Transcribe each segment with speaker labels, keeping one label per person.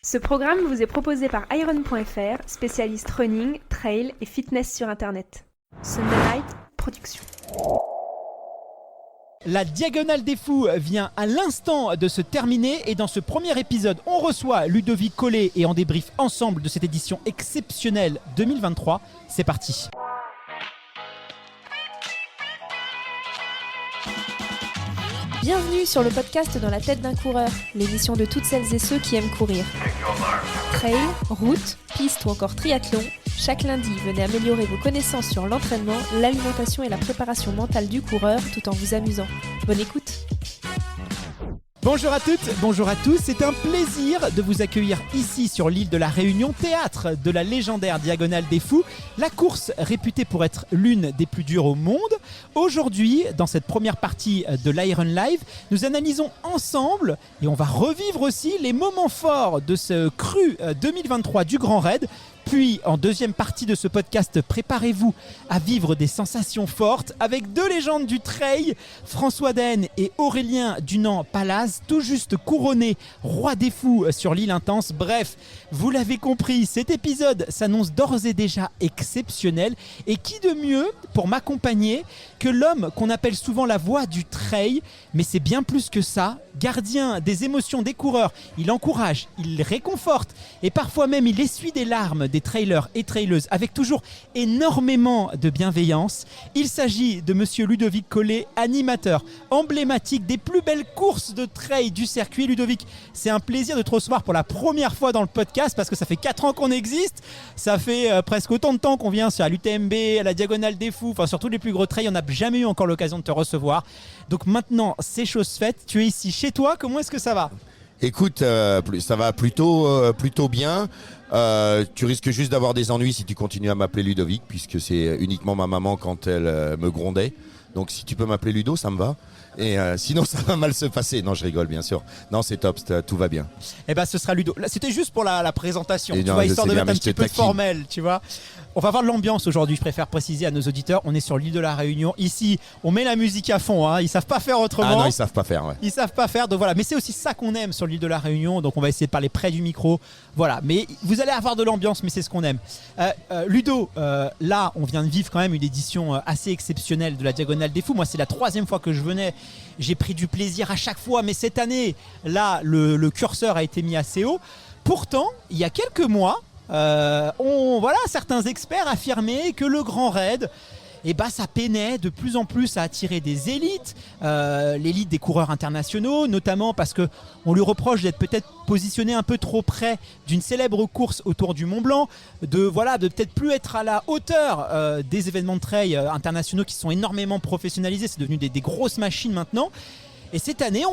Speaker 1: Ce programme vous est proposé par Iron.fr, spécialiste running, trail et fitness sur Internet. Sunderlight Productions.
Speaker 2: La Diagonale des Fous vient à l'instant de se terminer et dans ce premier épisode, on reçoit Ludovic Collet et on débriefe ensemble de cette édition exceptionnelle 2023. C'est parti.
Speaker 1: Bienvenue sur le podcast Dans la tête d'un coureur, l'émission de toutes celles et ceux qui aiment courir. Trail, route, piste ou encore triathlon, chaque lundi, venez améliorer vos connaissances sur l'entraînement, l'alimentation et la préparation mentale du coureur tout en vous amusant. Bonne écoute.
Speaker 2: Bonjour à toutes, bonjour à tous, c'est un plaisir de vous accueillir ici sur l'île de la Réunion, théâtre de la légendaire Diagonale des Fous, la course réputée pour être l'une des plus dures au monde. Aujourd'hui, dans cette première partie de l'Iron Live, nous analysons ensemble et on va revivre aussi les moments forts de ce cru 2023 du Grand Raid. Puis, en deuxième partie de ce podcast, préparez-vous à vivre des sensations fortes avec deux légendes du trail, François Daen et Aurélien Dunant-Palaz, tout juste couronnés rois des fous sur l'île Intense. Bref, vous l'avez compris, cet épisode s'annonce d'ores et déjà exceptionnel. Et qui de mieux pour m'accompagner que l'homme qu'on appelle souvent la voix du trail, mais c'est bien plus que ça, gardien des émotions des coureurs. Il encourage, il réconforte et parfois même il essuie des larmes des trailers et traileuses avec toujours énormément de bienveillance. Il s'agit de monsieur Ludovic Collet, animateur emblématique des plus belles courses de trail du circuit. Ludovic, c'est un plaisir de te recevoir pour la première fois dans le podcast parce que ça fait 4 ans qu'on existe, ça fait presque autant de temps qu'on vient à l'UTMB, à la Diagonale des Fous, enfin sur tous les plus gros trails, on n'a jamais eu encore l'occasion de te recevoir. Donc maintenant, c'est chose faite, tu es ici chez toi, comment est-ce que ça va ?
Speaker 3: Écoute, ça va plutôt bien. Tu risques juste d'avoir des ennuis si tu continues à m'appeler Ludovic, puisque c'est uniquement ma maman quand elle me grondait. Donc si tu peux m'appeler Ludo, ça me va. Et sinon ça va mal se passer. Non, je rigole bien sûr. Non, c'est top, tout va bien.
Speaker 2: Eh ben ce sera Ludo. Là, c'était juste pour la présentation,
Speaker 3: tu
Speaker 2: vois, histoire de mettre un petit peu formel, tu vois. On va voir l'ambiance aujourd'hui, je préfère préciser à nos auditeurs, on est sur l'île de la Réunion. Ici, on met la musique à fond, hein. Ils savent pas faire autrement.
Speaker 3: Ah non, ils savent pas faire, ouais.
Speaker 2: Ils savent pas faire, donc voilà. Mais c'est aussi ça qu'on aime sur l'île de la Réunion, donc on va essayer de parler près du micro. Voilà, mais vous allez avoir de l'ambiance, mais c'est ce qu'on aime. Ludo, là, on vient de vivre quand même une édition assez exceptionnelle de la Diagonale des Fous. Moi, c'est la 3e fois que je venais. J'ai pris du plaisir à chaque fois, mais cette année, là, le curseur a été mis assez haut. Pourtant, il y a quelques mois, certains experts affirmaient que le Grand Raid, ça peinait de plus en plus à attirer des élites, l'élite des coureurs internationaux, notamment parce qu'on lui reproche d'être peut-être positionné un peu trop près d'une célèbre course autour du Mont Blanc, de peut-être plus être à la hauteur des événements de trail internationaux qui sont énormément professionnalisés, c'est devenu des grosses machines maintenant. Et cette année,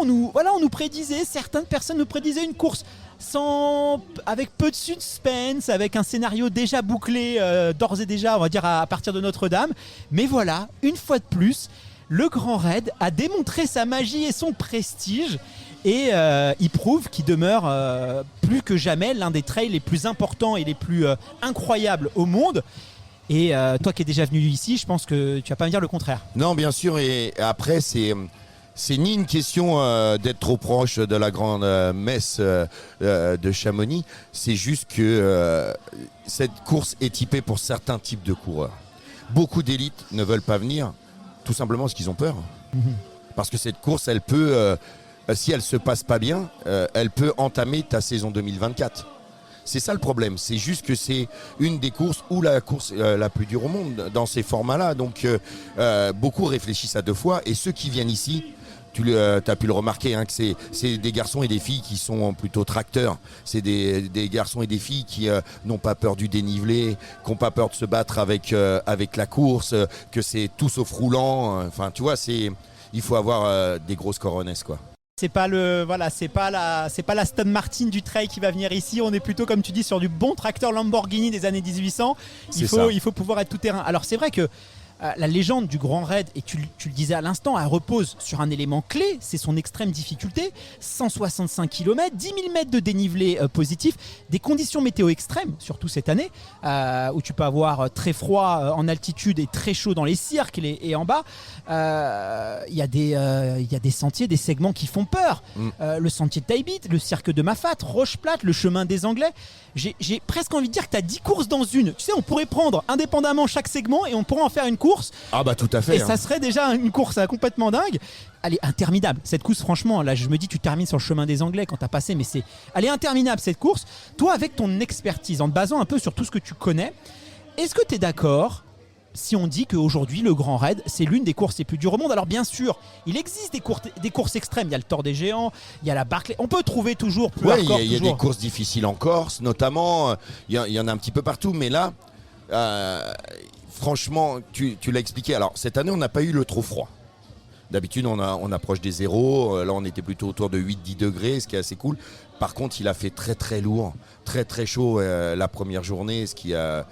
Speaker 2: certaines personnes nous prédisaient une course avec peu de suspense, avec un scénario déjà bouclé d'ores et déjà, on va dire à partir de Notre-Dame. Mais voilà, une fois de plus, le Grand Raid a démontré sa magie et son prestige. Et il prouve qu'il demeure plus que jamais l'un des trails les plus importants et les plus incroyables au monde. Et toi qui es déjà venu ici, je pense que tu vas pas me dire le contraire.
Speaker 3: Non, bien sûr, et après c'est ni une question d'être trop proche de la grande messe de Chamonix, c'est juste que cette course est typée pour certains types de coureurs. Beaucoup d'élites ne veulent pas venir, tout simplement parce qu'ils ont peur. Parce que cette course, elle peut, si elle se passe pas bien, elle peut entamer ta saison 2024. C'est ça le problème, c'est juste que c'est une des courses ou la course la plus dure au monde dans ces formats-là. Donc beaucoup réfléchissent à 2 fois et ceux qui viennent ici, tu as pu le remarquer, hein, que c'est des garçons et des filles qui sont plutôt tracteurs. C'est des garçons et des filles qui n'ont pas peur du dénivelé, qui n'ont pas peur de se battre avec la course, que c'est tout sauf roulant. Enfin, tu vois, il faut avoir des grosses coronesses, quoi.
Speaker 2: C'est pas la Aston Martin du trail qui va venir ici. On est plutôt, comme tu dis, sur du bon tracteur Lamborghini des années 1800. Il faut pouvoir être tout terrain. Alors c'est vrai que La légende du Grand Raid, et tu le disais à l'instant, elle repose sur un élément clé, c'est son extrême difficulté. 165 km, 10 000 mètres de dénivelé positif, des conditions météo extrêmes, surtout cette année, où tu peux avoir très froid en altitude et très chaud dans les cirques et en bas. Il y a des sentiers, des segments qui font peur. Le sentier de Taibit, le cirque de Mafat, Roche-Plate, le chemin des Anglais. J'ai presque envie de dire que tu as 10 courses dans une. Tu sais, on pourrait prendre indépendamment chaque segment et on pourrait en faire une course.
Speaker 3: Ah bah tout à fait.
Speaker 2: Et ça serait déjà une course complètement dingue. Elle est interminable. Cette course, franchement, là je me dis tu termines sur le chemin des Anglais quand tu as passé, mais elle est interminable cette course. Toi, avec ton expertise, en te basant un peu sur tout ce que tu connais, est-ce que tu es d'accord si on dit qu'aujourd'hui le Grand Raid c'est l'une des courses les plus dures au monde? Alors bien sûr, il existe des courses extrêmes, il y a le Tour des Géants, il y a la Barclay, on peut trouver toujours plus hardcore.
Speaker 3: Il y a des courses difficiles en Corse notamment, il y en a un petit peu partout, mais là franchement tu l'as expliqué. Alors cette année on n'a pas eu le trop froid. D'habitude on approche des zéros, là on était plutôt autour de 8-10 degrés, ce qui est assez cool. Par contre, il a fait très très lourd, très très chaud la première journée, ce qui a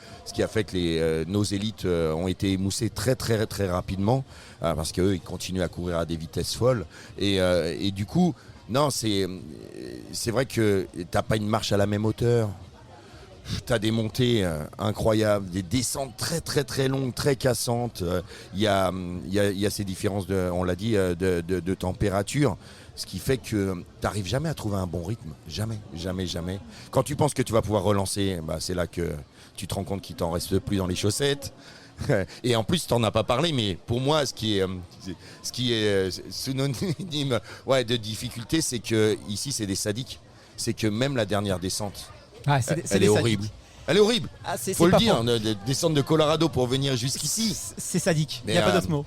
Speaker 3: fait que nos élites ont été émoussées très très très rapidement parce qu'eux ils continuent à courir à des vitesses folles et du coup non c'est vrai que t'as pas une marche à la même hauteur. T'as des montées incroyables, des descentes très très très longues, très cassantes. Il y a ces différences on l'a dit, de température. Ce qui fait que tu n'arrives jamais à trouver un bon rythme. Jamais, jamais, jamais. Quand tu penses que tu vas pouvoir relancer, c'est là que tu te rends compte qu'il t'en reste plus dans les chaussettes. Et en plus, tu n'en as pas parlé, mais pour moi, ce qui est synonyme de difficulté, c'est que ici, c'est des sadiques. C'est que même la dernière descente, elle est horrible. Elle est horrible. Faut le dire, descendre de Colorado pour venir jusqu'ici.
Speaker 2: C'est sadique, il n'y a pas d'autre mot.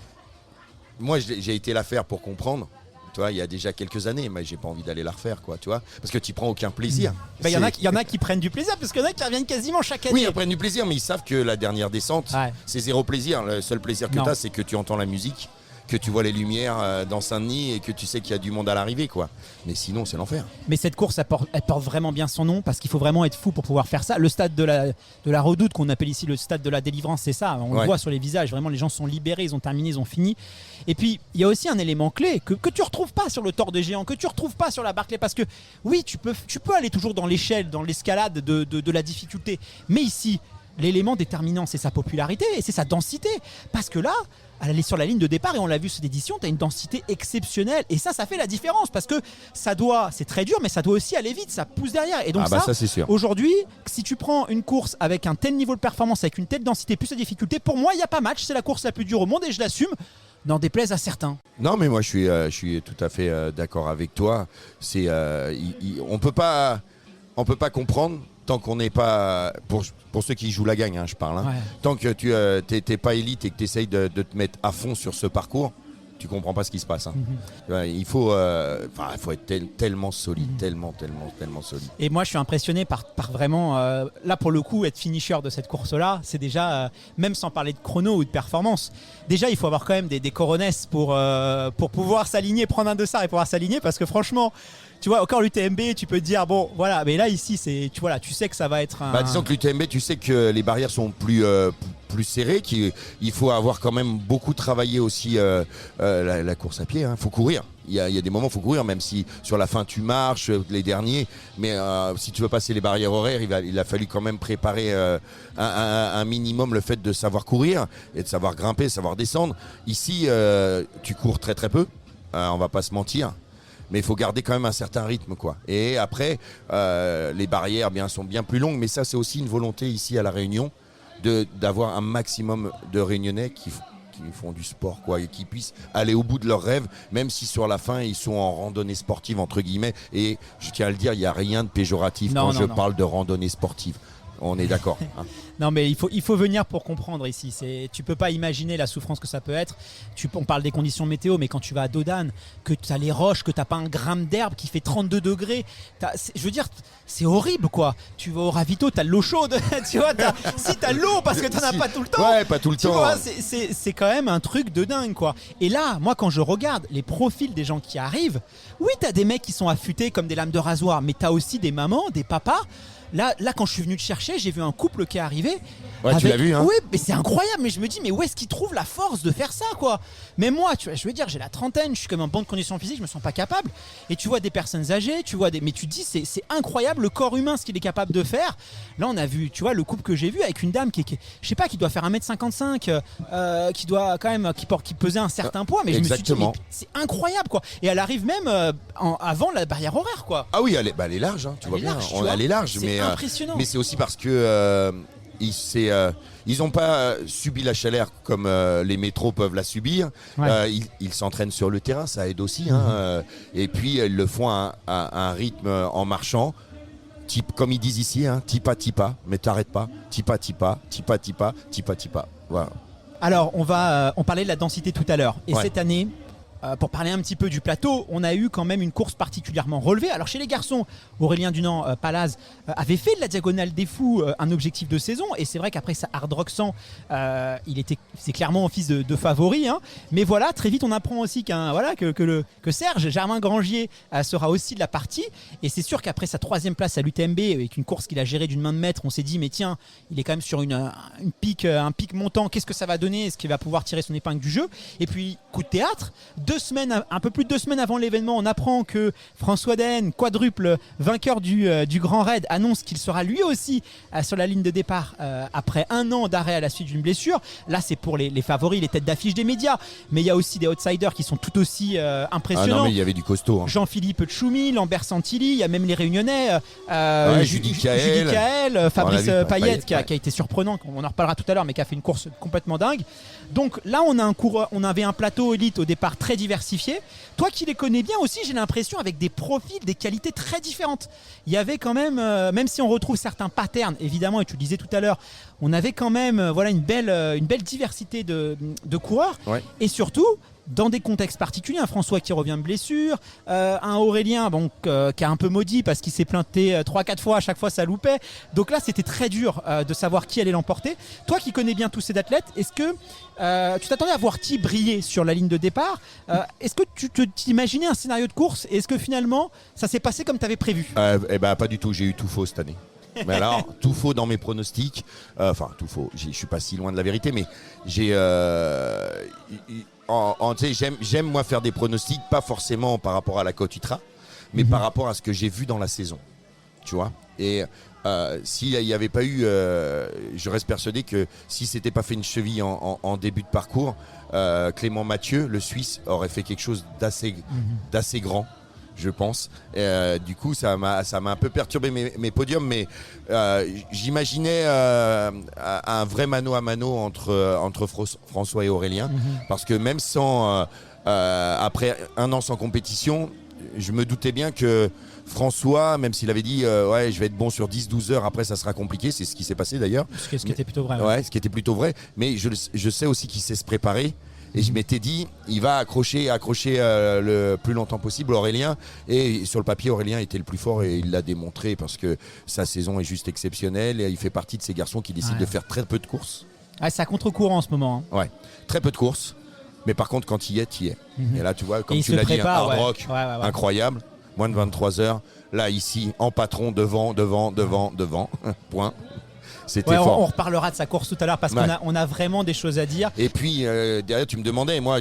Speaker 3: Moi, j'ai été la faire pour comprendre. Tu vois, il y a déjà quelques années, mais j'ai pas envie d'aller la refaire, quoi, tu vois, parce que tu prends aucun plaisir.
Speaker 2: Il y en a qui prennent du plaisir, parce qu'il y en a qui reviennent quasiment chaque année.
Speaker 3: Oui, ils prennent du plaisir, mais ils savent que la dernière descente, c'est zéro plaisir. Le seul plaisir que tu as, c'est que tu entends la musique, que tu vois les lumières dans Saint-Denis et que tu sais qu'il y a du monde à l'arrivée, quoi. Mais sinon, c'est l'enfer.
Speaker 2: Mais cette course, elle porte vraiment bien son nom, parce qu'il faut vraiment être fou pour pouvoir faire ça. Le stade de la Redoute, qu'on appelle ici le stade de la délivrance, c'est ça. On le voit sur les visages. Vraiment, les gens sont libérés, ils ont terminé, ils ont fini. Et puis, il y a aussi un élément clé que tu retrouves pas sur le Tour des Géants, que tu retrouves pas sur la Barclay, parce que oui, tu peux aller toujours dans l'échelle, dans l'escalade de la difficulté. Mais ici, l'élément déterminant, c'est sa popularité et c'est sa densité. Parce que là, elle est sur la ligne de départ et on l'a vu cette édition, tu as une densité exceptionnelle et ça fait la différence parce que c'est très dur, mais ça doit aussi aller vite, ça pousse derrière. Et donc
Speaker 3: ça c'est sûr.
Speaker 2: Aujourd'hui, si tu prends une course avec un tel niveau de performance, avec une telle densité plus sa difficulté, pour moi il n'y a pas match, c'est la course la plus dure au monde et je l'assume. N'en déplaise à certains.
Speaker 3: Non, mais moi je suis tout à fait d'accord avec toi. On peut pas comprendre tant qu'on n'est pas, pour ceux qui jouent la gagne, je parle. Tant que tu t'es pas élite et que tu essayes de te mettre à fond sur ce parcours, tu comprends pas ce qui se passe. Il faut être tellement solide, tellement solide.
Speaker 2: Et moi, je suis impressionné par vraiment, là pour le coup, être finisher de cette course-là, c'est déjà, même sans parler de chrono ou de performance, déjà il faut avoir quand même des coronesses pour pouvoir s'aligner, prendre un dossard et pouvoir s'aligner, parce que franchement, tu vois, encore l'UTMB, tu peux te dire, bon, voilà, mais là, ici, tu sais que ça va être un...
Speaker 3: disons que l'UTMB, tu sais que les barrières sont plus serrées, il faut avoir quand même beaucoup travaillé aussi la course à pied, il faut courir. Il y a des moments où il faut courir, même si sur la fin tu marches, les derniers, mais si tu veux passer les barrières horaires, il a fallu quand même préparer un minimum le fait de savoir courir et de savoir grimper, de savoir descendre. Ici, tu cours très très peu, on va pas se mentir. Mais il faut garder quand même un certain rythme, quoi. Et après, les barrières sont bien plus longues, mais ça c'est aussi une volonté ici à La Réunion d'avoir un maximum de Réunionnais qui font du sport, quoi, et qui puissent aller au bout de leurs rêves, même si sur la fin ils sont en randonnée sportive entre guillemets. Et je tiens à le dire, il n'y a rien de péjoratif quand je parle de randonnée sportive. On est d'accord.
Speaker 2: Non, mais il faut venir pour comprendre ici. Tu peux pas imaginer la souffrance que ça peut être. On parle des conditions météo, mais quand tu vas à Dodane, que tu as les roches, que tu n'as pas un gramme d'herbe qui fait 32 degrés, je veux dire, c'est horrible, quoi. Tu vas au ravito, tu as de l'eau chaude. Tu vois, si tu as l'eau parce que tu n'en as pas tout le temps.
Speaker 3: Ouais, pas tout le temps.
Speaker 2: Vois, c'est quand même un truc de dingue, quoi. Et là, moi, quand je regarde les profils des gens qui arrivent, oui, tu as des mecs qui sont affûtés comme des lames de rasoir, mais tu as aussi des mamans, des papas Là, quand je suis venu te chercher, j'ai vu un couple qui est arrivé.
Speaker 3: Ouais, tu l'as vu, hein.
Speaker 2: Oui, mais c'est incroyable. Mais je me dis, mais où est-ce qu'ils trouvent la force de faire ça, quoi? Mais moi, tu vois, je veux dire, j'ai la trentaine, je suis comme en bonne condition physique, je me sens pas capable. Et tu vois des personnes âgées, mais tu te dis, c'est incroyable le corps humain, ce qu'il est capable de faire. Là, on a vu, tu vois, le couple que j'ai vu avec une dame qui je sais pas, qui doit faire 1m55, qui doit quand même, qui pesait un certain poids. Mais je me suis dit, mais c'est incroyable, quoi. Et elle arrive même avant la barrière horaire, quoi.
Speaker 3: Ah oui, elle est large, hein, tu vois bien. Elle est large,
Speaker 2: c'est impressionnant.
Speaker 3: Mais c'est aussi parce que ils n'ont pas subi la chaleur comme les métros peuvent la subir.
Speaker 2: Ouais.
Speaker 3: Ils s'entraînent sur le terrain, ça aide aussi. Hein, et puis ils le font à un rythme en marchant. Comme ils disent ici, hein, tipa tipa, mais t'arrêtes pas. Tipa tipa, tipa tipa, tipa tipa. Voilà.
Speaker 2: Alors, on parlait de la densité tout à l'heure. Et cette année, pour parler un petit peu du plateau, on a eu quand même une course particulièrement relevée. Alors chez les garçons, Aurélien Dunant, Palaz, avait fait de la Diagonale des Fous un objectif de saison. Et c'est vrai qu'après sa Hard Rock 100, c'est clairement en fils de favori. Hein. Mais voilà, très vite on apprend aussi que Serge Germain Grangier sera aussi de la partie. Et c'est sûr qu'après sa 3e place à l'UTMB, avec une course qu'il a gérée d'une main de maître, on s'est dit mais tiens, il est quand même sur un pic montant. Qu'est-ce que ça va donner? Est-ce qu'il va pouvoir tirer son épingle du jeu? Et puis coup de théâtre, un peu plus de 2 semaines avant l'événement, on apprend que François Den, quadruple vainqueur du Grand Raid, annonce qu'il sera lui aussi sur la ligne de départ après 1 an d'arrêt à la suite d'une blessure. Là, c'est pour les favoris, les têtes d'affiche des médias. Mais il y a aussi des outsiders qui sont tout aussi impressionnants.
Speaker 3: Ah non, mais il y avait du costaud. Hein.
Speaker 2: Jean-Philippe Tchoumi, Lambert Santilli, il y a même les Réunionnais.
Speaker 3: Judy Kael,
Speaker 2: Fabrice Payet qui a été surprenant, on en reparlera tout à l'heure, mais qui a fait une course complètement dingue. Donc là, on avait un plateau élite au départ très diversifié. Toi qui les connais bien aussi, j'ai l'impression avec des profils, des qualités très différentes. Il y avait quand même si on retrouve certains patterns, évidemment, et tu le disais tout à l'heure, on avait quand même une belle diversité de coureurs. Ouais. Et surtout, dans des contextes particuliers, un François qui revient de blessure, un Aurélien qui a un peu maudit parce qu'il s'est planté 3-4 fois, à chaque fois ça loupait. Donc là c'était très dur de savoir qui allait l'emporter. Toi qui connais bien tous ces athlètes, est-ce que tu t'attendais à voir qui briller sur la ligne de départ? Est-ce que tu t'imaginais un scénario de course? Et est-ce que finalement ça s'est passé comme tu avais prévu?
Speaker 3: Pas du tout, j'ai eu tout faux cette année. Mais alors, tout faux dans mes pronostics. Enfin, tout faux, je suis pas si loin de la vérité, mais j'ai... j'aime moi faire des pronostics, pas forcément par rapport à la cote Ultra, mais par rapport à ce que j'ai vu dans la saison, tu vois. Et s'il n'y avait pas eu, je reste persuadé que si s'était pas fait une cheville en début de parcours, Clément Mathieu, le Suisse, aurait fait quelque chose d'assez grand, je pense. Du coup, ça m'a un peu perturbé mes podiums, mais j'imaginais un vrai mano à mano entre François et Aurélien, parce que même après 1 an sans compétition, je me doutais bien que François, même s'il avait dit je vais être bon sur 10-12 heures, après ça sera compliqué, c'est ce qui s'est passé d'ailleurs.
Speaker 2: Ce qui était plutôt vrai.
Speaker 3: Ouais, ce qui était plutôt vrai, mais je sais aussi qu'il sait se préparer. Et je m'étais dit, il va accrocher le plus longtemps possible Aurélien. Et sur le papier, Aurélien était le plus fort et il l'a démontré parce que sa saison est juste exceptionnelle. Et il fait partie de ces garçons qui décident de faire très peu de courses.
Speaker 2: Ah, c'est à contre-courant en ce moment. Hein.
Speaker 3: Ouais, très peu de courses. Mais par contre, quand il y est, Et là, tu vois, comme tu l'as dit, un hard rock incroyable. Moins de 23 heures. Là, ici, en patron, devant. Point. C'était fort.
Speaker 2: On reparlera de sa course tout à l'heure parce qu'on a vraiment des choses à dire.
Speaker 3: Et puis derrière tu me demandais, moi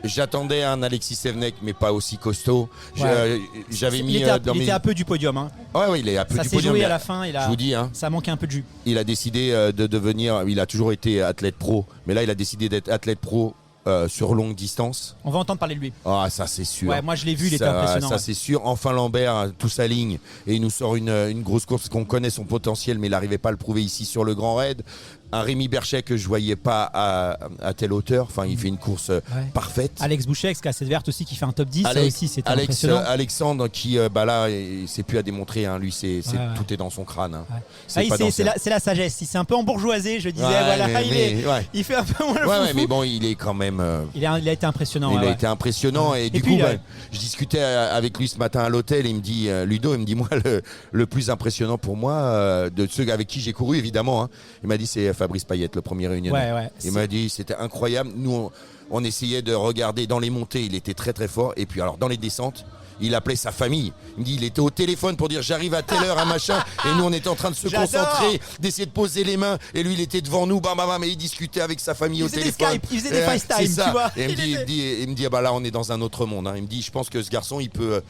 Speaker 3: j'attendais un Alexis Sevenec mais pas aussi costaud. J'avais mis
Speaker 2: il était un peu du podium. Hein.
Speaker 3: Ouais, il est un peu du podium. Ça s'est
Speaker 2: joué à la fin.
Speaker 3: Je vous dis, hein,
Speaker 2: ça manquait un peu de jus.
Speaker 3: Il a décidé de devenir. Il a toujours été athlète pro, mais là il a décidé d'être athlète pro. Sur longue distance.
Speaker 2: On va entendre parler de lui.
Speaker 3: Ah, ça c'est sûr.
Speaker 2: Ouais, moi je l'ai vu, il était impressionnant.
Speaker 3: Ça c'est sûr. Enfin Lambert, tout s'aligne et il nous sort une grosse course parce qu'on connaît son potentiel, mais il n'arrivait pas à le prouver ici sur le Grand Raid. Un Rémi Berchet que je voyais pas à telle hauteur. Enfin, il fait une course parfaite.
Speaker 2: Alex Boucher, cassette verte aussi, qui fait un top 10. Ça aussi, c'était impressionnant.
Speaker 3: Alexandre qui, là, c'est plus à démontrer. Hein. Lui, tout est dans son crâne. Hein.
Speaker 2: C'est la sagesse. Il s'est un peu embourgeoisé. Je disais, il fait un peu moins le foufou.
Speaker 3: Mais bon, il est quand même.
Speaker 2: Il a été impressionnant.
Speaker 3: Il a été impressionnant. Et du coup, je discutais avec lui ce matin à l'hôtel. Et il me dit, Ludo, moi, le plus impressionnant pour moi, de ceux avec qui j'ai couru, évidemment, hein, il m'a dit, c'est Fabrice Payet, le premier réunionnais. Il m'a dit c'était incroyable. Nous, on essayait de regarder dans les montées, il était très très fort. Et puis alors dans les descentes, il appelait sa famille. Il me dit, il était au téléphone pour dire j'arrive à telle heure, un machin. Et nous, on était en train de se concentrer, d'essayer de poser les mains. Et lui, il était devant nous, bam, bam, bam, et il discutait avec sa famille au téléphone.
Speaker 2: Il faisait des FaceTime, tu vois.
Speaker 3: Et il me dit, ah bah là, on est dans un autre monde. Hein. Il me dit, je pense que ce garçon, il peut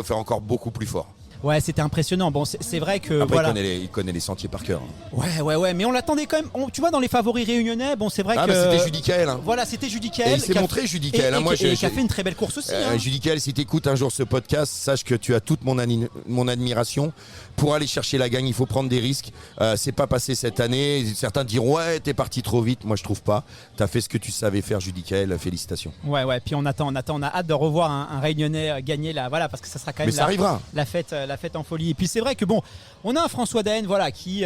Speaker 3: faire encore beaucoup plus fort.
Speaker 2: Ouais, c'était impressionnant. Bon, c'est vrai que
Speaker 3: après,
Speaker 2: voilà.
Speaker 3: il connaît les sentiers par cœur.
Speaker 2: Ouais, mais on l'attendait quand même. Tu vois, dans les favoris réunionnais, bon, c'est vrai que.
Speaker 3: C'était Judicaël. Hein.
Speaker 2: Voilà, c'était Judicaël.
Speaker 3: Et il s'est montré Judicaël.
Speaker 2: Moi, qui a fait une très belle course aussi.
Speaker 3: Judicaël, si tu écoutes un jour ce podcast, sache que tu as toute mon admiration. Pour aller chercher la gagne, il faut prendre des risques. C'est pas passé cette année. Certains diront ouais, t'es parti trop vite. Moi, je trouve pas. T'as fait ce que tu savais faire, Judicaël. Félicitations. Ouais.
Speaker 2: Puis on a hâte de revoir un Réunionnais gagner là. Voilà, parce que ça sera quand même.
Speaker 3: Mais ça arrivera.
Speaker 2: La fête en folie. Et puis c'est vrai que bon, on a un François Daen, voilà, qui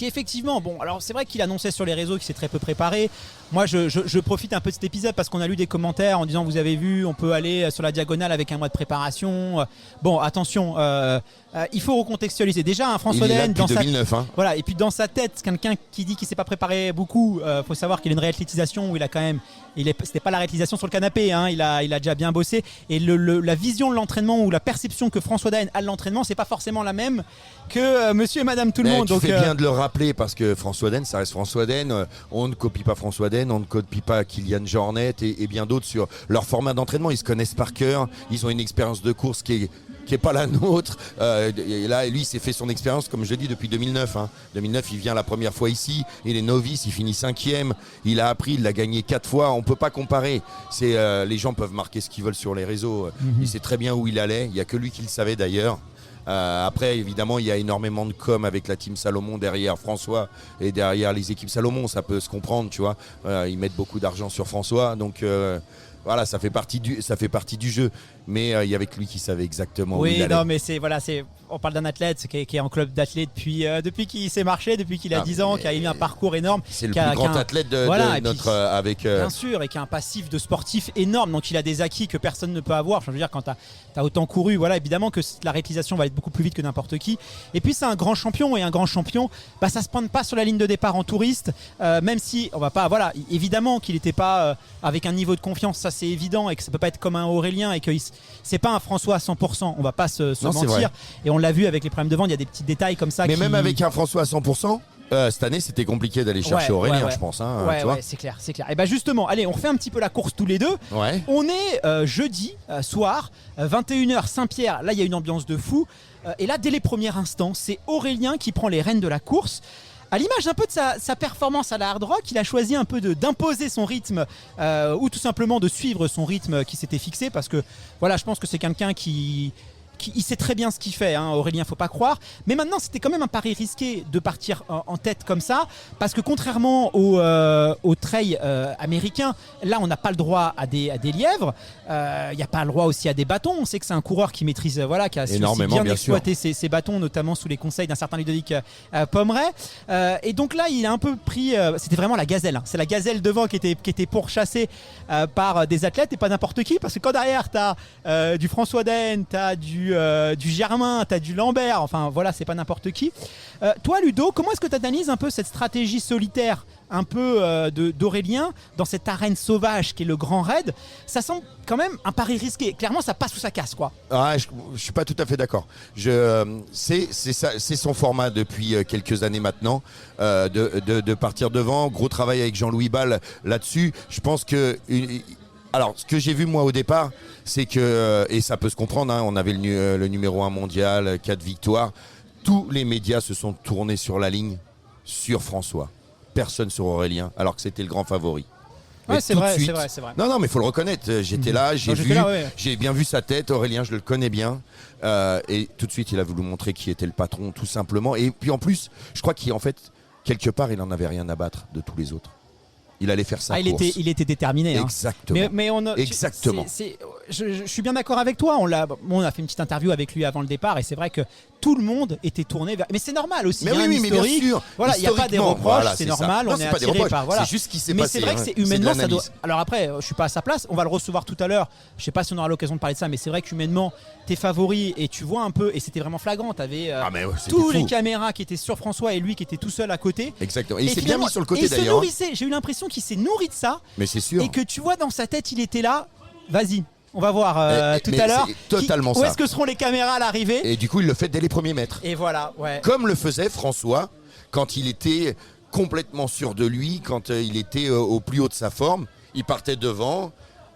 Speaker 2: effectivement, bon, alors c'est vrai qu'il annonçait sur les réseaux qu'il s'est très peu préparé. Moi, je profite un peu de cet épisode parce qu'on a lu des commentaires en disant vous avez vu, on peut aller sur la diagonale avec un mois de préparation. Bon, attention, il faut recontextualiser. Déjà, un François Daen
Speaker 3: dans 2009, hein.
Speaker 2: Voilà, et puis dans sa tête, quelqu'un qui dit qu'il s'est pas préparé beaucoup, faut savoir qu'il a une réathlétisation où il a quand même, c'était pas la réathlétisation sur le canapé, hein, il a déjà bien bossé. Et la vision de l'entraînement ou la perception que François Daen a de l'entraînement, c'est pas forcément la même que Monsieur et Madame tout le monde.
Speaker 3: Tu fais bien de le rappeler parce que François Daen, ça reste François Daen. On ne copie pas François Daen, on ne copie pas Kylian Jornet et bien d'autres sur leur format d'entraînement. Ils se connaissent par cœur, ils ont une expérience de course qui est pas la nôtre. Et là, lui, il s'est fait son expérience, comme je dis, depuis 2009. Hein. 2009, il vient la première fois ici. Il est novice, il finit 5e. Il a appris, il l'a gagné 4 fois. On peut pas comparer. Les gens peuvent marquer ce qu'ils veulent sur les réseaux. Il sait très bien où il allait. Il y a que lui qui le savait d'ailleurs. Après, évidemment, il y a énormément de com avec la team Salomon derrière François et derrière les équipes Salomon. Ça peut se comprendre, tu vois. Ils mettent beaucoup d'argent sur François, donc. Voilà, ça fait partie du jeu, mais il y avait que lui qui savait exactement où il allait.
Speaker 2: Oui, non, mais on parle d'un athlète qui est en club d'athlètes depuis qu'il s'est marché, depuis qu'il a 10 ans, qui a eu un parcours énorme.
Speaker 3: C'est le plus grand athlète de notre avec.
Speaker 2: Bien sûr, et qui a un passif de sportif énorme, donc il a des acquis que personne ne peut avoir. Je veux dire, quand t'as autant couru, voilà, évidemment que la réutilisation va être beaucoup plus vite que n'importe qui. Et puis c'est un grand champion, et un grand champion, ça se pointe pas sur la ligne de départ en touriste, même si on va pas, voilà, évidemment qu'il n'était pas avec un niveau de confiance, ça c'est évident, et que ça peut pas être comme un Aurélien, et que c'est pas un François à 100%, on va pas se mentir. Et on l'a vu avec les problèmes de vente, il y a des petits détails comme ça.
Speaker 3: Mais même avec un François à 100%, cette année c'était compliqué d'aller chercher Aurélien, je pense. Hein, tu vois.
Speaker 2: C'est clair. Et justement, allez, on refait un petit peu la course tous les deux.
Speaker 3: Ouais.
Speaker 2: On est jeudi soir, 21h Saint-Pierre, là il y a une ambiance de fou. Et là, dès les premiers instants, c'est Aurélien qui prend les rênes de la course. À l'image un peu de sa performance à la Hard Rock, il a choisi un peu d'imposer son rythme ou tout simplement de suivre son rythme qui s'était fixé, parce que voilà, je pense que c'est quelqu'un qui sait très bien ce qu'il fait, hein, Aurélien, faut pas croire. Mais maintenant, c'était quand même un pari risqué de partir en tête comme ça, parce que contrairement au trail américain, là, on n'a pas le droit à des lièvres. Il n'y a pas le droit aussi à des bâtons. On sait que c'est un coureur qui maîtrise, qui a su aussi bien exploiter ses bâtons, notamment sous les conseils d'un certain Ludovic Pommeret. Et donc là, il a un peu pris. C'était vraiment la gazelle. Hein. C'est la gazelle devant qui était pourchassée par des athlètes et pas n'importe qui, parce que quand derrière, tu as du François Daen, tu as du Germain, tu as du Lambert. Enfin, voilà, c'est pas n'importe qui. Toi, Ludo, comment est-ce que tu analyses un peu cette stratégie solitaire un peu d'Aurélien dans cette arène sauvage qui est le Grand Raid? Ça semble quand même un pari risqué. Clairement, ça passe ou ça casse, quoi.
Speaker 3: Ah, je suis pas tout à fait d'accord. C'est son format depuis quelques années maintenant, de partir devant. Gros travail avec Jean-Louis Ball là-dessus. Je pense que... Alors, ce que j'ai vu moi au départ, c'est que, et ça peut se comprendre, hein, on avait le numéro 1 mondial, 4 victoires. Tous les médias se sont tournés sur la ligne, sur François. Personne sur Aurélien, alors que c'était le grand favori.
Speaker 2: Ouais, c'est vrai.
Speaker 3: Non, mais il faut le reconnaître. J'étais là, j'ai bien vu sa tête. Aurélien, je le connais bien. Et tout de suite, il a voulu montrer qui était le patron, tout simplement. Et puis en plus, je crois qu'en fait, quelque part, il n'en avait rien à battre de tous les autres. Il allait faire sa course.
Speaker 2: Il était déterminé.
Speaker 3: Exactement.
Speaker 2: Hein. Mais exactement. Je suis bien d'accord avec toi. On a fait une petite interview avec lui avant le départ, et c'est vrai que tout le monde était tourné vers. Mais c'est normal aussi.
Speaker 3: Mais oui, mais bien sûr.
Speaker 2: Voilà, il n'y a pas des reproches, c'est normal.
Speaker 3: Non,
Speaker 2: on est attiré par. Voilà.
Speaker 3: C'est juste ce qui s'est
Speaker 2: Mais
Speaker 3: passé.
Speaker 2: c'est vrai que c'est humainement, ça doit. Alors après, je suis pas à sa place. On va le recevoir tout à l'heure. Je sais pas si on aura l'occasion de parler de ça, mais c'est vrai qu'humainement, t'es favori et tu vois un peu. Et c'était vraiment flagrant. T'avais tous les caméras qui étaient sur François et lui qui était tout seul à côté.
Speaker 3: Exactement. Et il s'est bien mis sur le côté d'ailleurs.
Speaker 2: J'ai eu l'impression qu'il s'est nourri de ça.
Speaker 3: Mais c'est sûr.
Speaker 2: Et que tu vois dans sa tête, il était là. Vas-y. On va voir tout
Speaker 3: mais
Speaker 2: à l'heure.
Speaker 3: c'est totalement
Speaker 2: Où
Speaker 3: ça.
Speaker 2: est-ce que seront les caméras à l'arrivée?
Speaker 3: Et du coup, il le fait dès les premiers mètres.
Speaker 2: Et voilà, ouais.
Speaker 3: Comme le faisait François quand il était complètement sûr de lui, quand il était au plus haut de sa forme. Il partait devant.